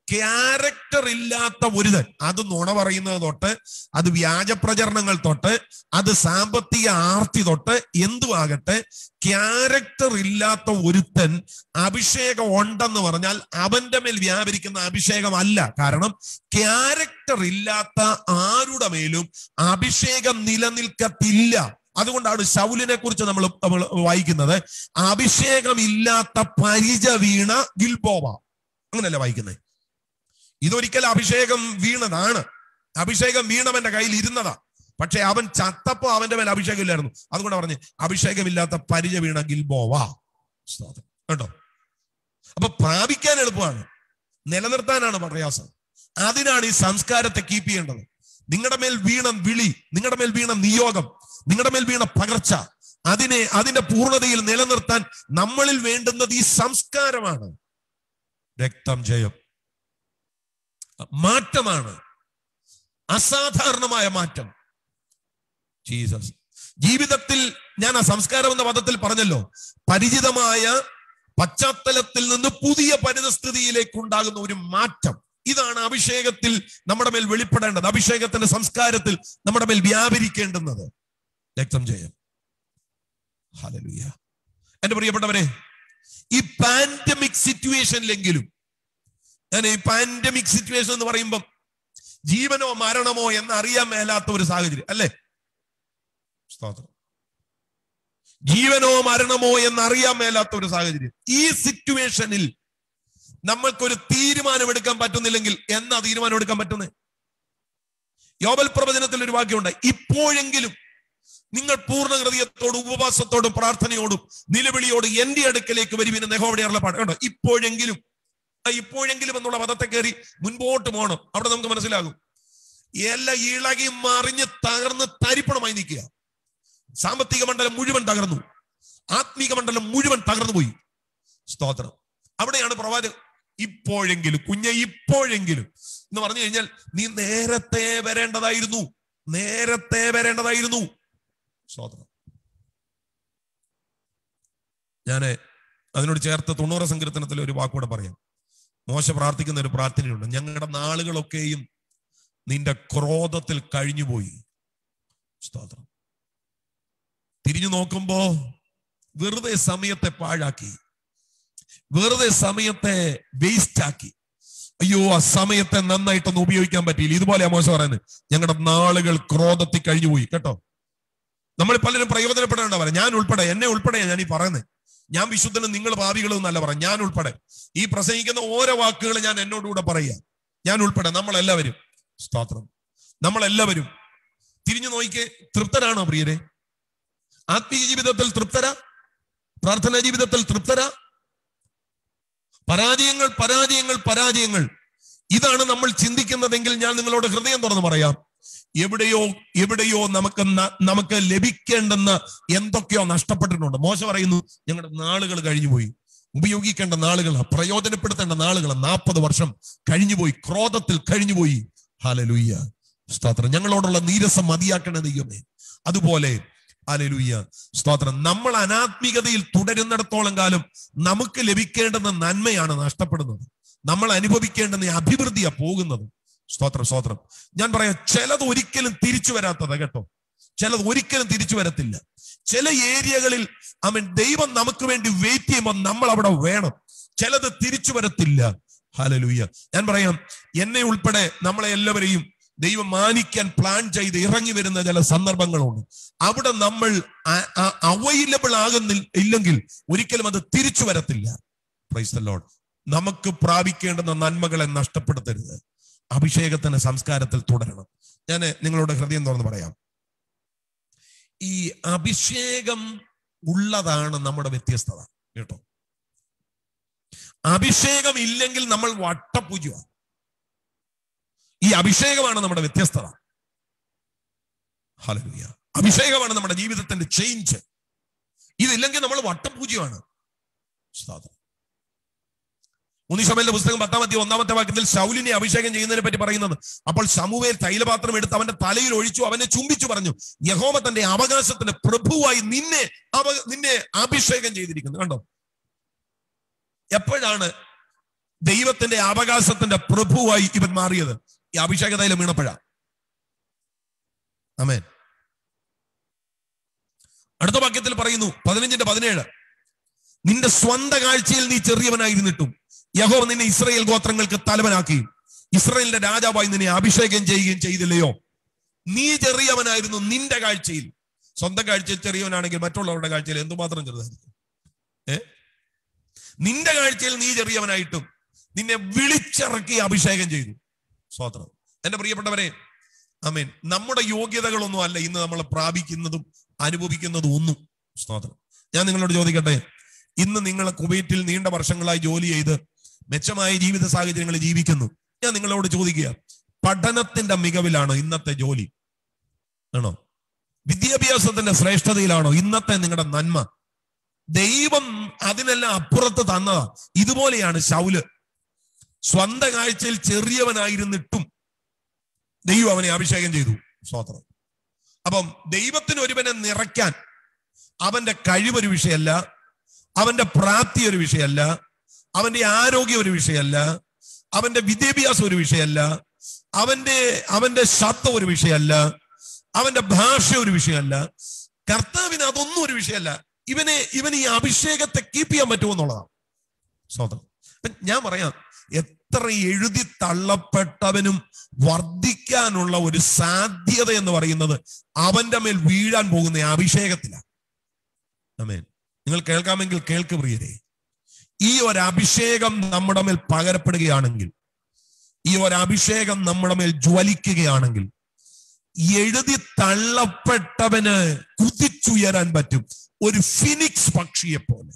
ക്യാരക്ടർ ഇല്ലാത്ത ഒരുതൻ, അത് നുണ പറയുന്നത് തൊട്ട്, അത് വ്യാജപ്രചരണങ്ങൾ തൊട്ട്, അത് സാമ്പത്തിക ആർത്തി തൊട്ട്, എന്തുവാകട്ടെ, ക്യാരക്ടർ ഇല്ലാത്ത ഒരുത്തൻ അഭിഷേകം ഉണ്ടെന്ന് പറഞ്ഞാൽ അവന്റെ മേൽ വ്യാപരിക്കുന്ന അഭിഷേകമല്ല. കാരണം ക്യാരക്ടർ ഇല്ലാത്ത ആരുടെ മേലും അഭിഷേകം നിലനിൽക്കത്തില്ല. അതുകൊണ്ടാണ് ശൗലിനെ കുറിച്ച് നമ്മൾ വായിക്കുന്നത്, അഭിഷേകമില്ലാത്ത പരിച വീണ ഗിൽബോവ. അങ്ങനല്ല വായിക്കുന്നത്. ഇതൊരിക്കൽ അഭിഷേകം വീണതാണ്. അഭിഷേകം വീണവന്റെ കയ്യിൽ ഇരുന്നതാ, പക്ഷെ അവൻ ചത്തപ്പോ അവന്റെ മേൽ അഭിഷേകം ഇല്ലായിരുന്നു. അതുകൊണ്ട് പറഞ്ഞ് അഭിഷേകമില്ലാത്ത പരിച വീണ ഗിൽബോവ. കേട്ടോ. അപ്പൊ പ്രാപിക്കാൻ എളുപ്പമാണ്, നിലനിർത്താനാണ് പ്രയാസം. അതിനാണ് ഈ സംസ്കാരത്തെ കീപ്പ് ചെയ്യേണ്ടത്. നിങ്ങളുടെ മേൽ വീണ വിളി, നിങ്ങളുടെ മേൽ വീണ നിയോഗം, നിങ്ങളുടെ മേൽ വീണ പകർച്ച, അതിന്റെ പൂർണ്ണതയിൽ നിലനിർത്താൻ നമ്മളിൽ വേണ്ടുന്നത് ഈ സംസ്കാരമാണ്. രക്തം ജയം, മാറ്റമാണ്, അസാധാരണമായ മാറ്റം. ജീസസ് ജീവിതത്തിൽ, ഞാൻ ആ സംസ്കാരം എന്ന പദത്തിൽ പറഞ്ഞല്ലോ, പരിചിതമായ പശ്ചാത്തലത്തിൽ നിന്ന് പുതിയ പരിതസ്ഥിതിയിലേക്ക് ഉണ്ടാകുന്ന ഒരു മാറ്റം. ഇതാണ് അഭിഷേകത്തിൽ നമ്മുടെ മേൽ വെളിപ്പെടേണ്ടത്, അഭിഷേകത്തിന്റെ സംസ്കാരത്തിൽ നമ്മുടെ മേൽ വ്യാപരിക്കേണ്ടുന്നത്. രക്തം ജയം. ഹല്ലേലൂയ. എന്റെ പ്രിയപ്പെട്ടവരെ, ഈ പാൻഡമിക് സിറ്റുവേഷനിലെങ്കിലും, ഞാൻ ഈ പാൻഡമിക് സിറ്റുവേഷൻ എന്ന് പറയുമ്പം ജീവനോ മരണമോ എന്ന് അറിയാൻ മേലാത്ത ഒരു സാഹചര്യം അല്ലേ? സ്തോത്രം. ജീവനോ മരണമോ എന്ന് അറിയാൻ മേലാത്ത ഒരു സാഹചര്യം. ഈ സിറ്റുവേഷനിൽ നമ്മൾക്കൊരു തീരുമാനമെടുക്കാൻ പറ്റുന്നില്ലെങ്കിൽ എന്നാ തീരുമാനം എടുക്കാൻ പറ്റുന്നത്? യോബൽ പ്രവചനത്തിൽ ഒരു വാക്യമുണ്ട്, ഇപ്പോഴെങ്കിലും നിങ്ങൾ പൂർണ്ണ ഹൃദയത്തോടും ഉപവാസത്തോടും പ്രാർത്ഥനയോടും നിലവിളിയോടും എന്റെ അടുക്കലേക്ക് വരുവിന് യഹോവയുടെ അരുളപ്പാട്. കണ്ടോ, ഇപ്പോഴെങ്കിലും. ഇപ്പോഴെങ്കിലും എന്നുള്ള പദത്തെ കയറി മുൻപോട്ട് പോകണം. അവിടെ നമുക്ക് മനസ്സിലാകും എല്ലാം ഇളകി മറിഞ്ഞ് തകർന്ന് തരിപ്പണമായി നിൽക്കുക. സാമ്പത്തിക മണ്ഡലം മുഴുവൻ തകർന്നു, ആത്മീക മണ്ഡലം മുഴുവൻ തകർന്നു പോയി. സ്തോത്രം. അവിടെയാണ് പ്രവാചകൻ ഇപ്പോഴെങ്കിലും, കുഞ്ഞെ ഇപ്പോഴെങ്കിലും എന്ന് പറഞ്ഞു കഴിഞ്ഞാൽ നീ നേരത്തെ വരേണ്ടതായിരുന്നു, നേരത്തെ വരേണ്ടതായിരുന്നു. സ്തോത്രം. ഞാന് അതിനോട് ചേർത്ത് 90 സങ്കീർത്തനത്തിൽ ഒരു വാക്കൂടെ പറയാം. മോശ പ്രാർത്ഥിക്കുന്ന ഒരു പ്രാർത്ഥനയുണ്ട്, ഞങ്ങളുടെ നാളുകളൊക്കെയും നിന്റെ ക്രോധത്തിൽ കഴിഞ്ഞുപോയി. സ്തോത്രം. തിരിഞ്ഞു നോക്കുമ്പോ വെറുതെ സമയത്തെ പാഴാക്കി, വെറുതെ സമയത്തെ വേസ്റ്റ് ആക്കി. അയ്യോ, ആ സമയത്തെ നന്നായിട്ടൊന്നും ഉപയോഗിക്കാൻ പറ്റിയില്ല. ഇതുപോലെ മോശ പറയുന്നത്, ഞങ്ങളുടെ നാളുകൾ ക്രോധത്തിൽ കഴിഞ്ഞുപോയി. കേട്ടോ, നമ്മൾ പലരും പ്രയോജനപ്പെടേണ്ട പറയാം. ഞാൻ ഉൾപ്പെടെ, എന്നെ ഉൾപ്പെടെ ഞാൻ ഈ പറയുന്നത്. ഞാൻ വിശുദ്ധനും നിങ്ങൾ പാപികളും എന്നല്ല പറയാം, ഞാൻ ഉൾപ്പെടെ. ഈ പ്രസംഗിക്കുന്ന ഓരോ വാക്കുകൾ ഞാൻ എന്നോടുകൂടെ പറയുക, ഞാൻ ഉൾപ്പെടെ, നമ്മളെല്ലാവരും. സ്തോത്രം. നമ്മളെല്ലാവരും തിരിഞ്ഞു നോക്കിക്കേ. തൃപ്തരാണോ പ്രിയരെ? ആത്മീയ ജീവിതത്തിൽ തൃപ്തരാ? പ്രാർത്ഥനാ ജീവിതത്തിൽ തൃപ്തരാ? പരാജയങ്ങൾ, പരാജയങ്ങൾ, പരാജയങ്ങൾ. ഇതാണ് നമ്മൾ ചിന്തിക്കുന്നതെങ്കിൽ ഞാൻ നിങ്ങളോട് ഹൃദയം തുറന്ന് പറയാം, എവിടെയോ നമുക്ക് ലഭിക്കേണ്ടെന്ന് എന്തൊക്കെയോ നഷ്ടപ്പെട്ടിട്ടുണ്ട്. മോശ പറയുന്നു, ഞങ്ങളുടെ നാളുകൾ കഴിഞ്ഞുപോയി. ഉപയോഗിക്കേണ്ട നാളുകൾ, പ്രയോജനപ്പെടുത്തേണ്ട നാളുകൾ 40 വർഷം കഴിഞ്ഞുപോയി, ക്രോധത്തിൽ കഴിഞ്ഞുപോയി. ഹല്ലേലൂയ, സ്തോത്രം. ഞങ്ങളോടുള്ള നീരസം മതിയാക്കണ ദൈവമേ. അതുപോലെ ഹല്ലേലൂയ, സ്തോത്രം. നമ്മൾ അനാത്മികതയിൽ തുടരുന്നിടത്തോളം കാലം നമുക്ക് ലഭിക്കേണ്ടുന്ന നന്മയാണ് നഷ്ടപ്പെടുന്നത്, നമ്മൾ അനുഭവിക്കേണ്ടുന്ന അഭിവൃദ്ധിയാ പോകുന്നത്. സ്തോത്രം, സ്തോത്രം. ഞാൻ പറയാം, ചിലത് ഒരിക്കലും തിരിച്ചു വരാത്തത്. കേട്ടോ, ചിലത് ഒരിക്കലും തിരിച്ചു വരത്തില്ല. ചില ഏരിയകളിൽ ദൈവം നമുക്ക് വേണ്ടി വെയിറ്റ് ചെയ്യുമ്പോൾ നമ്മൾ അവിടെ വേണം. ചിലത് തിരിച്ചു വരത്തില്ല. ഹല്ലേലൂയ. ഞാൻ പറയാം, എന്നെ ഉൾപ്പെടെ നമ്മളെ എല്ലാവരെയും ദൈവം മാനിക്കാൻ പ്ലാൻ ചെയ്ത് ഇറങ്ങി വരുന്ന ചില സന്ദർഭങ്ങളുണ്ട്. അവിടെ നമ്മൾ അവൈലബിൾ ഇല്ലെങ്കിൽ ഒരിക്കലും അത് തിരിച്ചു വരത്തില്ല. Price the Lord. നമുക്ക് പ്രാപിക്കേണ്ടുന്ന നന്മകളെ നഷ്ടപ്പെടുത്തരുത്. അഭിഷേകത്തിന്റെ സംസ്കാരത്തിൽ തുടരണം. ഞാൻ നിങ്ങളോട് ഹൃദയം തുറന്ന് പറയാം, ഈ അഭിഷേകം ഉള്ളതാണ് നമ്മുടെ വ്യത്യസ്തത. കേട്ടോ, അഭിഷേകം ഇല്ലെങ്കിൽ നമ്മൾ വട്ടപൂജ്യമാണ്. ഈ അഭിഷേകമാണ് നമ്മുടെ വ്യത്യസ്തത. ഹല്ലേലൂയ. അഭിഷേകമാണ് നമ്മുടെ ജീവിതത്തിന്റെ ചേഞ്ച്. ഇതില്ലെങ്കിൽ നമ്മൾ വട്ടപൂജ്യമാണ്. ശമൂവേലിന്റെ പുസ്തകം 10-ാം അധ്യായം 1-ാമത്തെ വാക്യത്തിൽ ശൗലിനെ അഭിഷേകം ചെയ്യുന്നതിനെ പറ്റി പറയുന്നത്, അപ്പോൾ ശമൂവേൽ തൈലപാത്രം എടുത്ത് അവന്റെ തലയിൽ ഒഴിച്ചു, അവനെ ചുംബിച്ചു പറഞ്ഞു, യഹോവ തന്റെ അവകാശത്തിന്റെ പ്രഭുവായി നിന്നെ അഭിഷേകം ചെയ്തിരിക്കുന്നു. കണ്ടോ, എപ്പോഴാണ് ദൈവത്തിന്റെ അവകാശത്തിന്റെ പ്രഭുവായി ഇവൻ മാറിയത്? ഈ അഭിഷേക തൈലം വീണപ്പോഴാ. ആമേൻ. അടുത്ത വാക്യത്തിൽ പറയുന്നു 15-17, നിന്റെ സ്വന്തം കാഴ്ചയിൽ നീ ചെറിയവനായിരുന്നിട്ടും യഹോവ നിന്നെ ഇസ്രായേൽ ഗോത്രങ്ങൾക്ക് തലവനാക്കുകയും ഇസ്രായേലിന്റെ രാജാവായി നിന്നെ അഭിഷേകം ചെയ്യുകയും ചെയ്തില്ലയോ? നീ ചെറിയവനായിരുന്നു നിന്റെ കാഴ്ചയിൽ. സ്വന്തം കാഴ്ചയിൽ ചെറിയവനാണെങ്കിൽ മറ്റുള്ളവരുടെ കാഴ്ചയിൽ എന്തുമാത്രം ചെറുതായിരിക്കും. നിന്റെ കാഴ്ചയിൽ നീ ചെറിയവനായിട്ടും നിന്നെ വിളിച്ചിറക്കി അഭിഷേകം ചെയ്തു. സ്തോത്രം. എന്റെ പ്രിയപ്പെട്ടവരെ, ആമേൻ. നമ്മുടെ യോഗ്യതകളൊന്നും അല്ല ഇന്ന് നമ്മൾ പ്രാപിക്കുന്നതും അനുഭവിക്കുന്നതും ഒന്നും. സ്തോത്രം. ഞാൻ നിങ്ങളോട് ചോദിക്കട്ടെ, ഇന്ന് നിങ്ങൾ കുവൈറ്റിൽ നീണ്ട വർഷങ്ങളായി ജോലി ചെയ്ത് മെച്ചമായ ജീവിത സാഹചര്യങ്ങളിൽ ജീവിക്കുന്നു. ഞാൻ നിങ്ങളോട് ചോദിക്കുക, പഠനത്തിന്റെ മികവിലാണോ ഇന്നത്തെ ജോലി? ആണോ? വിദ്യാഭ്യാസത്തിന്റെ ശ്രേഷ്ഠതയിലാണോ ഇന്നത്തെ നിങ്ങളുടെ നന്മ? ദൈവം അതിനെല്ലാം അപ്പുറത്ത് തന്നതാ. ഇതുപോലെയാണ് ശൗല്. സ്വന്തം കാഴ്ചയിൽ ചെറിയവനായിരുന്നിട്ടും ദൈവം അവനെ അഭിഷേകം ചെയ്തു. സ്തോത്രം. അപ്പം ദൈവത്തിന് ഒരുവനെ നിറയ്ക്കാൻ അവന്റെ കഴിവൊരു വിഷയമല്ല, അവന്റെ പ്രാപ്തി ഒരു വിഷയമല്ല, അവന്റെ ആരോഗ്യം ഒരു വിഷയമല്ല, അവന്റെ വിദ്യാഭ്യാസം ഒരു വിഷയമല്ല, അവന്റെ ശബ്ദം ഒരു വിഷയമല്ല, അവന്റെ ഭാഷ ഒരു വിഷയമല്ല. കർത്താവിന് അതൊന്നും ഒരു വിഷയമല്ല. ഇവന് ഈ അഭിഷേകത്തെ കീപ്പ് ചെയ്യാൻ പറ്റുമോ എന്നുള്ളതാണ്. സ്തോത്രം. ഞാൻ പറയാം, എത്ര എഴുതി തള്ളപ്പെട്ടവനും വർദ്ധിക്കാനുള്ള ഒരു സാധ്യത എന്ന് പറയുന്നത് അവന്റെ മേൽ വീഴാൻ പോകുന്ന അഭിഷേകത്തിലാണ്. ആമേൻ. നിങ്ങൾ കേൾക്കാമെങ്കിൽ കേൾക്ക് പ്രിയരെ. ഈ ഒരു അഭിഷേകം നമ്മുടെ മേൽ പകരപ്പെടുകയാണെങ്കിൽ, ഈ ഒരു അഭിഷേകം നമ്മുടെ മേൽ ജ്വലിക്കുകയാണെങ്കിൽ, എഴുതി തള്ളപ്പെട്ടവന് കുതിച്ചുയരാൻ പറ്റും, ഒരു ഫിനിക്സ് പക്ഷിയെ പോലെ.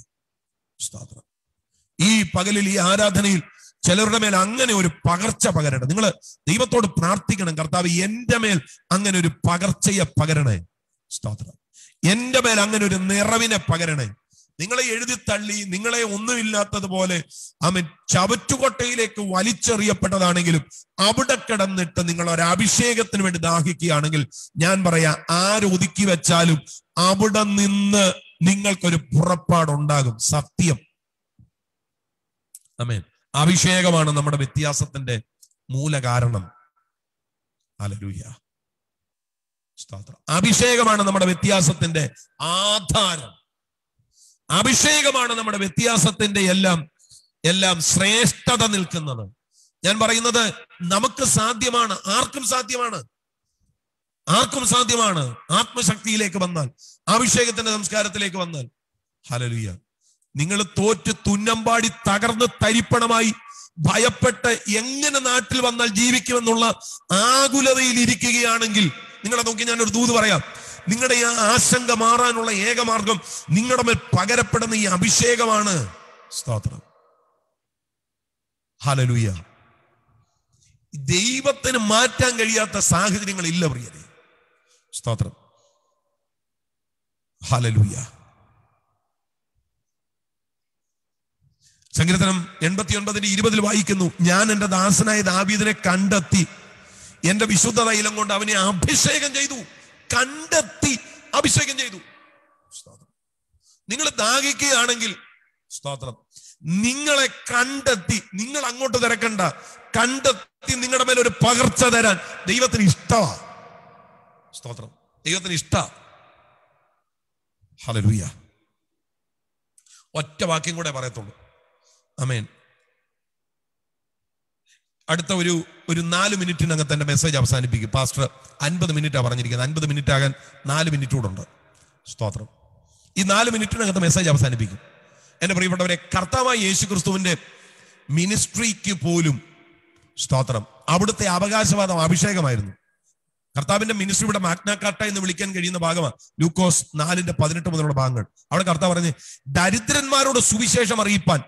ഈ പകലിൽ, ഈ ആരാധനയിൽ ചിലരുടെ മേൽ അങ്ങനെ ഒരു പകർച്ച പകരട്ടെ. നിങ്ങൾ ദൈവത്തോട് പ്രാർത്ഥിക്കണം, കർത്താവ് എന്റെ മേൽ അങ്ങനെ ഒരു പകർച്ചയെ പകരണേ. സ്തോത്രം. എന്റെ മേൽ അങ്ങനെ ഒരു നിറവിനെ പകരണേ. നിങ്ങളെ എഴുതി തള്ളി, നിങ്ങളെ ഒന്നുമില്ലാത്തതുപോലെ ചവറ്റുകൊട്ടയിലേക്ക് വലിച്ചെറിയപ്പെട്ടതാണെങ്കിലും അവിടെ കിടന്നിട്ട് നിങ്ങൾ ഒരു അഭിഷേകത്തിന് വേണ്ടി ദാഹിക്കുകയാണെങ്കിൽ, ഞാൻ പറയാ, ആരൊതുക്കി വെച്ചാലും അവിടെ നിന്ന് നിങ്ങൾക്കൊരു പുറപ്പാടുണ്ടാകും. സത്യം. ആമേൻ. അഭിഷേകമാണ് നമ്മുടെ വ്യത്യാസത്തിന്റെ മൂലകാരണം. ഹല്ലേലൂയ. സ്തോത്രം. അഭിഷേകമാണ് നമ്മുടെ വ്യത്യാസത്തിന്റെ ആധാരം. അഭിഷേകമാണ് നമ്മുടെ വ്യത്യാസത്തിന്റെ എല്ലാം ശ്രേഷ്ഠത നിൽക്കുന്നത്. ഞാൻ പറയുന്നത് നമുക്ക് സാധ്യമാണ്, ആർക്കും സാധ്യമാണ്, ആർക്കും സാധ്യമാണ്. ആത്മശക്തിയിലേക്ക് വന്നാൽ, അഭിഷേകത്തിന്റെ സംസ്കാരത്തിലേക്ക് വന്നാൽ. ഹല്ലേലൂയ. നിങ്ങൾ തോറ്റ് തുന്നമ്പാടി തകർന്ന് തരിപ്പണമായി ഭയപ്പെട്ട് എങ്ങനെ നാട്ടിൽ വന്നാൽ ജീവിക്കുമെന്നുള്ള ആകുലതയിൽ ഇരിക്കുകയാണെങ്കിൽ, നിങ്ങളെ നോക്കി ഞാനൊരു ദൂത് പറയാം. നിങ്ങളുടെ ആ ആശങ്ക മാറാനുള്ള ഏകമാർഗം നിങ്ങളുടെ മേൽ പകരപ്പെടുന്ന ഈ അഭിഷേകമാണ്. സ്തോത്രം. ഹല്ലേലൂയ. ദൈവത്തിന് മാറ്റാൻ കഴിയാത്ത സാഹചര്യങ്ങൾ ഇല്ല പ്രിയരെ. സ്തോത്രം. ഹല്ലേലൂയ. സങ്കീർത്തനം 89:20 വായിക്കുന്നു, ഞാൻ എന്റെ ദാസനായ ദാവീദിനെ കണ്ടെത്തി എന്റെ വിശുദ്ധ തൈലം കൊണ്ട് അവനെ അഭിഷേകം ചെയ്തു. കണ്ടെത്തി അഭിഷേകം ചെയ്തു. നിങ്ങൾ ദാഹിക്കുകയാണെങ്കിൽ, സ്തോത്രം, നിങ്ങളെ കണ്ടെത്തി, നിങ്ങൾ അങ്ങോട്ട് തിരക്കണ്ട, കണ്ടെത്തി നിങ്ങളുടെ മേലെ ഒരു പകർച്ച തരാൻ ദൈവത്തിന് ഇഷ്ടമാണ്. സ്തോത്രം. ദൈവത്തിന് ഇഷ്ടം. ഹല്ലേലൂയ. ഒറ്റ വാക്യം കൂടെ പറയത്തുള്ളൂ. ആമേൻ. അടുത്ത ഒരു 4 മിനിറ്റിനകത്ത് എന്റെ മെസ്സേജ് അവസാനിപ്പിക്കും. പാസ്റ്റർ 50 മിനിറ്റാണ് പറഞ്ഞിരിക്കുന്നത്. 50 മിനിറ്റ് ആകാൻ 4 മിനിറ്റ് കൂടെ ഉണ്ട്. സ്തോത്രം. ഈ 4 മിനിറ്റിനകത്ത് മെസ്സേജ് അവസാനിപ്പിക്കും. എന്റെ പ്രിയപ്പെട്ടവരെ, കർത്താവായ യേശുക്രിസ്തുവിന്റെ മിനിസ്ട്രിക്ക് പോലും, സ്തോത്രം, അവിടുത്തെ അവകാശവാദം അഭിഷേകമായിരുന്നു. കർത്താവിന്റെ മിനിസ്ട്രി ഇവിടെ മാഗ്ന കാർട്ട എന്ന് വിളിക്കാൻ കഴിയുന്ന ഭാഗമാണ് ലൂക്കോസ് 4:18 മുതലുള്ള ഭാഗങ്ങൾ. അവിടെ കർത്താവ് പറഞ്ഞ്, ദരിദ്രന്മാരോട് സുവിശേഷം അറിയിപ്പാൻ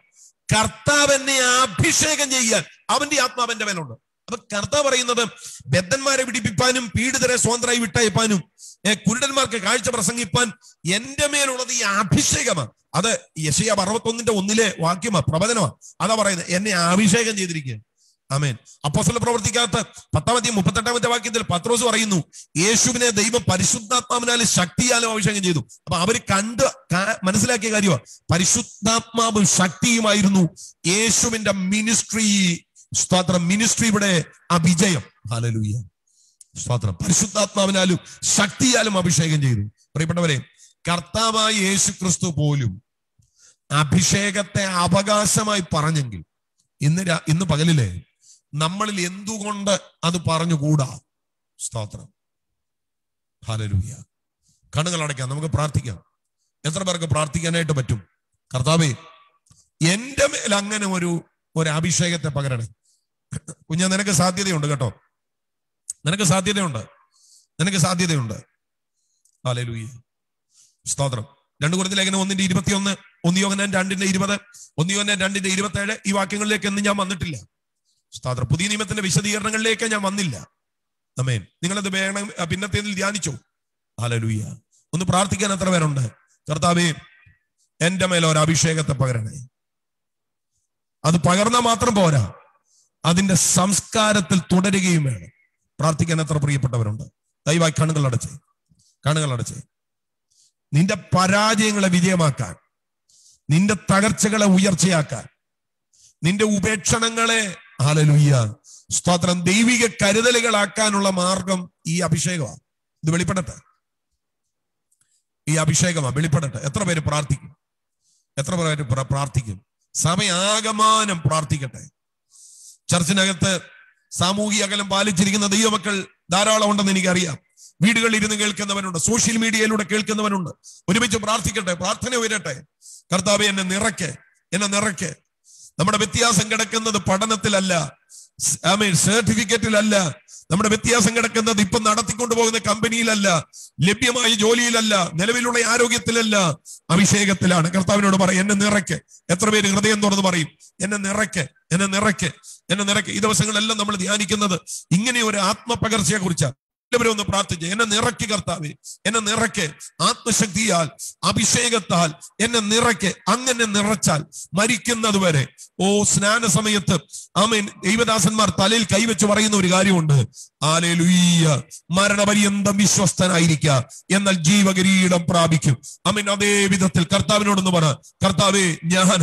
കർത്താവ് എന്നെ അഭിഷേകം ചെയ്യാൻ അവന്റെ ആത്മാവിന്റെ മേലുണ്ട്. അപ്പൊ കർത്താവ് പറയുന്നത്, ബദ്ധന്മാരെ വിടിപ്പിപ്പാനും പീഡിതരെ സ്വതന്ത്രമായി വിട്ടയപ്പാനും കുരുടന്മാർക്ക് കാഴ്ച പ്രസംഗിപ്പാൻ എന്റെ മേലുള്ളത് ഈ അഭിഷേകമാണ്. അത് യെശയ്യാ 61:1 വാക്യമാണ്, പ്രവചനമാണ്. അതാ പറയുന്നത്, എന്നെ അഭിഷേകം ചെയ്തിരിക്കുക. ആമേൻ. അപ്പോസ്തല പ്രവൃത്തിക്കകത്ത് 10:38 വാക്യത്തിൽ പത്രോസ് പറയുന്നു, യേശുവിനെ ദൈവം പരിശുദ്ധാത്മാവിനാലും ശക്തിയാലും അഭിഷേകം ചെയ്തു. അപ്പൊ അവര് മനസ്സിലാക്കിയ കാര്യമാണ്, പരിശുദ്ധാത്മാവും ശക്തിയുമായിരുന്നു യേശുവിന്റെ മിനിസ്ട്രി. സ്തോത്രം. മിനിസ്ട്രിയുടെ ആ വിജയം. ഹല്ലേലൂയ. സ്തോത്രം. പരിശുദ്ധാത്മാവിനാലും ശക്തിയാലും അഭിഷേകം ചെയ്തു. പ്രിയപ്പെട്ടവരെ, കർത്താവായ യേശു ക്രിസ്തു പോലും അഭിഷേകത്തെ അവകാശമായി പറഞ്ഞെങ്കിൽ ഇന്ന് പകലിലെ നമ്മളിൽ എന്തുകൊണ്ട് അത് പറഞ്ഞുകൂടാ? സ്തോത്രം. ഹല്ലേലൂയ. കണ്ണുകൾ അടയ്ക്കാം, നമുക്ക് പ്രാർത്ഥിക്കാം. എത്ര പേർക്ക് പ്രാർത്ഥിക്കാനായിട്ട് പറ്റും? കർത്താവേ, എന്റെ മേൽ അങ്ങനെ ഒരു അഭിഷേകത്തെ പകരണേ. കുഞ്ഞ, നിനക്ക് സാധ്യതയുണ്ട് കേട്ടോ, നിനക്ക് സാധ്യതയുണ്ട്. ഹല്ലേലൂയ. സ്തോത്രം. 2 കൊരിന്ത്യർ ലേഖനം 1:21, 1 യോഹന്നാൻ 2:20, 1 യോഹന്നാൻ 2:27 ഈ വാക്യങ്ങളിലേക്ക് ഒന്നും ഞാൻ വന്നിട്ടില്ല. സ്തോത്രം. പുതിയ നിയമത്തിന്റെ വിശദീകരണങ്ങളിലേക്ക് ഞാൻ വന്നില്ല. ആമേൻ. നിങ്ങളത് വേണം പിന്നത്തേതിൽ ധ്യാനിച്ചോ. ഹല്ലേലൂയ. ഒന്ന് പ്രാർത്ഥിക്കാൻ എത്ര പേരുണ്ട്? കർത്താവേ, എന്റെ മേലെ ഒരു അഭിഷേകത്തെ പകരണേ. അത് പകർന്നാൽ മാത്രം പോരാ, അതിന്റെ സംസ്കാരത്തിൽ തുടരുകയും വേണം. പ്രാർത്ഥിക്കാൻ എത്ര പ്രിയപ്പെട്ടവരുണ്ട്? ദയവായി കണ്ണുകൾ അടച്ചേ. നിന്റെ പരാജയങ്ങളെ വിജയമാക്കാൻ, നിന്റെ തകർച്ചകളെ ഉയർച്ചയാക്കാൻ, നിന്റെ ഉപേക്ഷണങ്ങളെ, ഹല്ലേലൂയ, സ്തോത്രം, ദൈവിക കരുതലുകളാക്കാനുള്ള മാർഗം ഈ അഭിഷേകമാണ്. ഇത് വെളിപ്പെടട്ടെ. ഈ അഭിഷേകമാണ് വെളിപ്പെടട്ടെ. എത്ര പേര് പ്രാർത്ഥിക്കും? സമയാകമാനം പ്രാർത്ഥിക്കട്ടെ. ചർച്ചിനകത്ത് സാമൂഹിക അകലം പാലിച്ചിരിക്കുന്ന ദൈവമക്കൾ ധാരാളം ഉണ്ടെന്ന് എനിക്കറിയാം. വീടുകളിൽ ഇരുന്ന് കേൾക്കുന്നവനുണ്ട്, സോഷ്യൽ മീഡിയയിലൂടെ കേൾക്കുന്നവനുണ്ട്. ഒരുമിച്ച് പ്രാർത്ഥിക്കട്ടെ. പ്രാർത്ഥന ഉയരട്ടെ. കർത്താവേ, എന്നെ നിറയ്ക്ക്. നമ്മുടെ വ്യത്യാസം കിടക്കുന്നത് പഠനത്തിലല്ല, സർട്ടിഫിക്കറ്റിലല്ല, നമ്മുടെ വ്യത്യാസം കിടക്കുന്നത് ഇപ്പം നടത്തിക്കൊണ്ടു പോകുന്ന കമ്പനിയിലല്ല, ലഭ്യമായ ജോലിയിലല്ല, നിലവിലുള്ള ആരോഗ്യത്തിലല്ല, അഭിഷേകത്തിലാണ്. കർത്താവിനോട് പറയും, എന്നെ നിറയ്ക്ക്. എത്ര പേര് ഹൃദയം തുറന്ന് പറയും, എന്നെ നിറയ്ക്ക്, എന്നെ നിറയ്ക്ക്, എന്നെ നിറയ്ക്ക്. ഈ ദിവസങ്ങളെല്ലാം നമ്മൾ ധ്യാനിക്കുന്നത് ഇങ്ങനെ ഒരു ആത്മപകർച്ചയെ കുറിച്ചാണ്. എല്ലാവരും ഒന്ന് പ്രാർത്ഥിച്ച്, എന്നെ നിറയ്ക്ക് കർത്താവേ, എന്നെ നിറയ്ക്ക്, ആത്മശക്തിയാൽ അഭിഷേകത്താൽ എന്നെ നിറയ്ക്ക്. അങ്ങനെ നിറച്ചാൽ മരിക്കുന്നത് വരെ, സ്നാന സമയത്ത് ആമേൻ, ദൈവദാസന്മാർ തലയിൽ കൈവച്ച് പറയുന്ന ഒരു കാര്യമുണ്ട്, ഹല്ലേലൂയ, മരണപര്യന്തം വിശ്വസ്തനായിരിക്കുക, എന്നാൽ ജീവകിരീടം പ്രാപിക്കും. ആമേൻ. അതേ വിധത്തിൽ കർത്താവിനോടൊന്ന് പറ, കർത്താവേ, ഞാൻ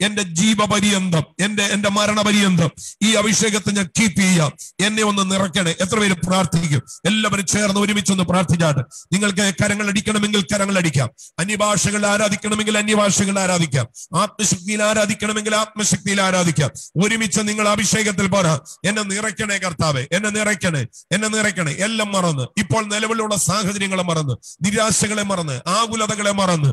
എന്റെ ജീവപര്യന്തം, എന്റെ മരണപര്യന്തം ഈ അഭിഷേകത്തെ ഞാൻ കീപ്പ് ചെയ്യാം, എന്നെ ഒന്ന് നിറയ്ക്കണേ. എത്ര പേര് പ്രാർത്ഥിക്കും? എല്ലാവരും ചേർന്ന് ഒരുമിച്ചൊന്ന് പ്രാർത്ഥിച്ചാട്ട്. നിങ്ങൾക്ക് കരങ്ങൾ അടിക്കണമെങ്കിൽ കരങ്ങൾ അടിക്കാം, അന്യഭാഷകൾ ആരാധിക്കണമെങ്കിൽ അന്യഭാഷകൾ ആരാധിക്കാം, ആത്മശക്തിയിൽ ആരാധിക്കണമെങ്കിൽ ആത്മശക്തിയിൽ ആരാധിക്കാം. ഒരുമിച്ച് നിങ്ങൾ അഭിഷേകത്തിൽ പറ, എന്നെ നിറയ്ക്കണേ കർത്താവേ, എന്നെ നിറയ്ക്കണേ, എന്നെ നിറയ്ക്കണേ. എല്ലാം മറന്ന്, ഇപ്പോൾ നിലവിലുള്ള സാഹചര്യങ്ങളെ മറന്ന്, നിരാശകളെ മറന്ന്, ആകുലതകളെ മറന്ന്,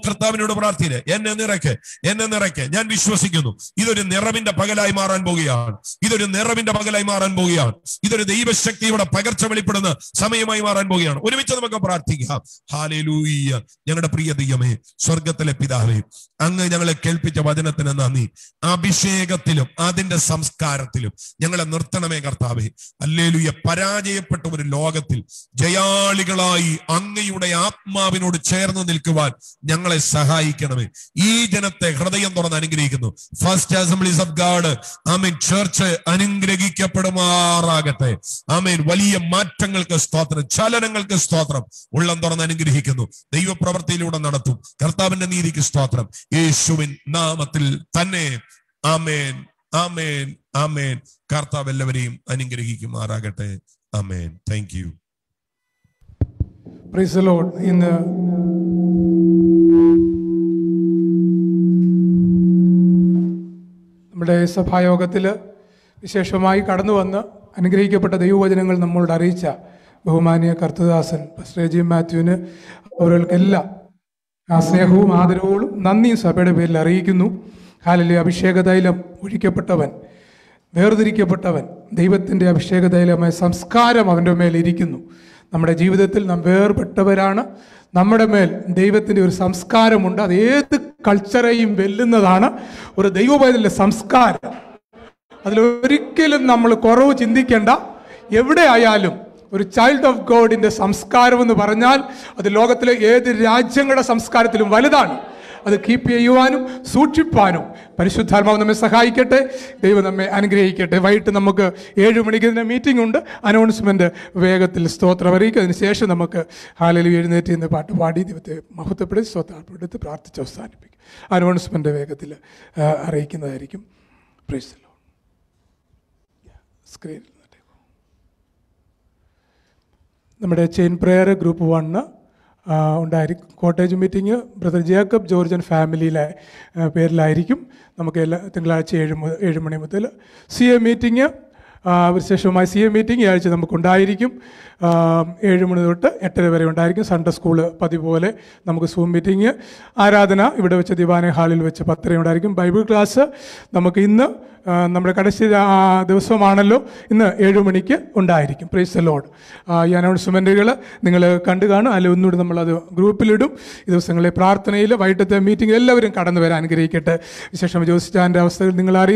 കർത്താവിനോട് പ്രാർത്ഥിച്ച്, എന്നെ നിറയ്ക്ക്, എന്നെ നിറയ്ക്ക്. ഞാൻ വിശ്വസിക്കുന്നു ഇതൊരു നിറവിന്റെ പകലായി മാറാൻ പോവുകയാണ്, ഇതൊരു നിറവിന്റെ പകലായി മാറാൻ പോവുകയാണ്, ഇതൊരു ദൈവശക്തിയുടെ പകർച്ച വെളിപ്പെടുന്ന സമയമായി മാറാൻ പോവുകയാണ്. ഒരുമിച്ച് നമുക്ക് പ്രാർത്ഥിക്കാം. ഹല്ലേലൂയ. ഞങ്ങളുടെ പ്രിയ ദൈവമേ, സ്വർഗത്തിലെ പിതാവേ, അങ്ങ് ഞങ്ങളെ കേൾപ്പിച്ച വചനത്തിന് നന്ദി. അഭിഷേകത്തിലും അതിന്റെ സംസ്കാരത്തിലും ഞങ്ങളെ നിർത്തണമേ കർത്താവേ. ഹല്ലേലൂയ. പരാജയപ്പെട്ട ഒരു ലോകത്തിൽ ജയാളികളായി അങ്ങയുടെ ആത്മാവിനോട് ചേർന്ന് നിൽക്കുവാൻ ഞങ്ങളെ സഹായിക്കണമേ. ഈ ജനത്തെ ഹൃദയം തുറന്ന് അനുഗ്രഹിക്കുന്നു. First assemblies of God amen church അനുഗ്രഹിക്കപ്പെടുമാറാകട്ടെ. ആമേൻ. വലിയ മാറ്റങ്ങൾക്ക് സ്തോത്രം, ചലനങ്ങൾക്ക് സ്തോത്രം. ഉള്ളം തുറന്ന് അനുഗ്രഹിക്കുന്നു. ദൈവപ്രവൃത്തിയിലൂടെ നടത്തും. കർത്താവിന്റെ നീതിക്ക് സ്തോത്രം, യേശുവിൻ നാമത്തിൽ തന്നെ. ആമേൻ, ആമേൻ, ആമേൻ. കർത്താവ് എല്ലാവരെയും അനുഗ്രഹിക്കുമാറാകട്ടെ. Amen. Thank you. Praise the Lord. ഇന്ന് നമ്മുടെ സഭായോഗത്തിൽ വിശേഷമായി കടന്നു വന്ന് അനുഗ്രഹിക്കപ്പെട്ട ദൈവവചനങ്ങൾ നമ്മളോട് അറിയിച്ച ബഹുമാനീയ കർത്തദാസൻ പാസ്റ്റർ ജി മാത്യുവിന് അവർക്കെല്ലാം ആ സ്നേഹവും ആദരവുകളും നന്ദിയും സഭയുടെ പേരിൽ അറിയിക്കുന്നു. ഹല്ലേലൂയ. അഭിഷേകതൈലം ഒഴിക്കപ്പെട്ടവൻ, വേർതിരിക്കപ്പെട്ടവൻ, ദൈവത്തിൻ്റെ അഭിഷേകതൈലമായ സംസ്കാരം അവൻ്റെ മേലിരിക്കുന്നു. നമ്മുടെ ജീവിതത്തിൽ നാം വേർപെട്ടവരാണ്. നമ്മുടെ മേൽ ദൈവത്തിൻ്റെ ഒരു സംസ്കാരമുണ്ട്. അത് ഏത് കൾച്ചറേയും വെല്ലുന്നതാണ് ഒരു ദൈവപൈതലിൻ്റെ സംസ്കാരം. അതിലൊരിക്കലും നമ്മൾ കുറവ് ചിന്തിക്കേണ്ട. എവിടെ ആയാലും ഒരു ചൈൽഡ് ഓഫ് ഗോഡിൻ്റെ സംസ്കാരം എന്ന് പറഞ്ഞാൽ അത് ലോകത്തിലെ ഏത് രാജ്യങ്ങളുടെ സംസ്കാരത്തിലും വലുതാണ്. അത് കീപ്പ് ചെയ്യുവാനും സൂക്ഷിപ്പാനും പരിശുദ്ധാത്മാവ് നമ്മെ സഹായിക്കട്ടെ. ദൈവം നമ്മെ അനുഗ്രഹിക്കട്ടെ. വൈകിട്ട് നമുക്ക് 7 മണിക്ക് ഇതിൻ്റെ മീറ്റിംഗ് ഉണ്ട്. അനൗൺസ്മെൻറ്റ് വേഗത്തിൽ സ്തോത്രം അറിയിക്കും. അതിനുശേഷം നമുക്ക് ഹല്ലേലൂയ എഴുന്നേറ്റ് നിന്ന് പാട്ട് പാടി ദൈവത്തെ മഹത്വപ്പെടുത്തി സ്തോത്രപ്പെടുത്തി പ്രാർത്ഥിച്ച് അവസാനിപ്പിക്കും. അനൗൺസ്മെൻറ്റ് വേഗത്തിൽ അറിയിക്കുന്നതായിരിക്കും. Price the Lord. സ്ക്രീനിൽ നമ്മുടെ ചെയിൻ പ്രയർ ഗ്രൂപ്പ് 1 ഉണ്ടായിരിക്കും. കോട്ടേജ് മീറ്റിംഗ് ബ്രദർ ജേക്കബ് ജോർജൻ ഫാമിലിയിലെ പേരിലായിരിക്കും. നമുക്ക് തിങ്കളാഴ്ച 7 മണി മുതൽ. CA മീറ്റിംഗ് വിശേഷമായി CA മീറ്റിംഗ് ഈ ആഴ്ച നമുക്കുണ്ടായിരിക്കും. 7 മണി തൊട്ട് 8:30 വരെ ഉണ്ടായിരിക്കും. സൺഡേ സ്കൂള് പതിവ് പോലെ നമുക്ക് സൂം മീറ്റിംഗ്. ആരാധന ഇവിടെ വെച്ച് ദിവാന ഹാളിൽ വെച്ച് 10:30 ഉണ്ടായിരിക്കും. ബൈബിൾ ക്ലാസ് നമുക്ക് ഇന്ന് നമ്മുടെ കടശി ദിവസമാണല്ലോ, ഇന്ന് 7 മണിക്ക് ഉണ്ടായിരിക്കും. Price the Lord. ഈ അനൗൺസ്മെൻറ്റുകൾ നിങ്ങൾ കണ്ടു കാണും. അതിൽ ഒന്നുകൂടി നമ്മളത് ഗ്രൂപ്പിലിടും. ഈ ദിവസങ്ങളിലെ പ്രാർത്ഥനയിൽ വൈകിട്ടത്തെ മീറ്റിംഗ് എല്ലാവരും കടന്നു വരാൻ അനുഗ്രഹിക്കട്ടെ. വിശേഷം ജോസിച്ചാൻ്റെ അവസ്ഥകൾ നിങ്ങൾ അറിയാം.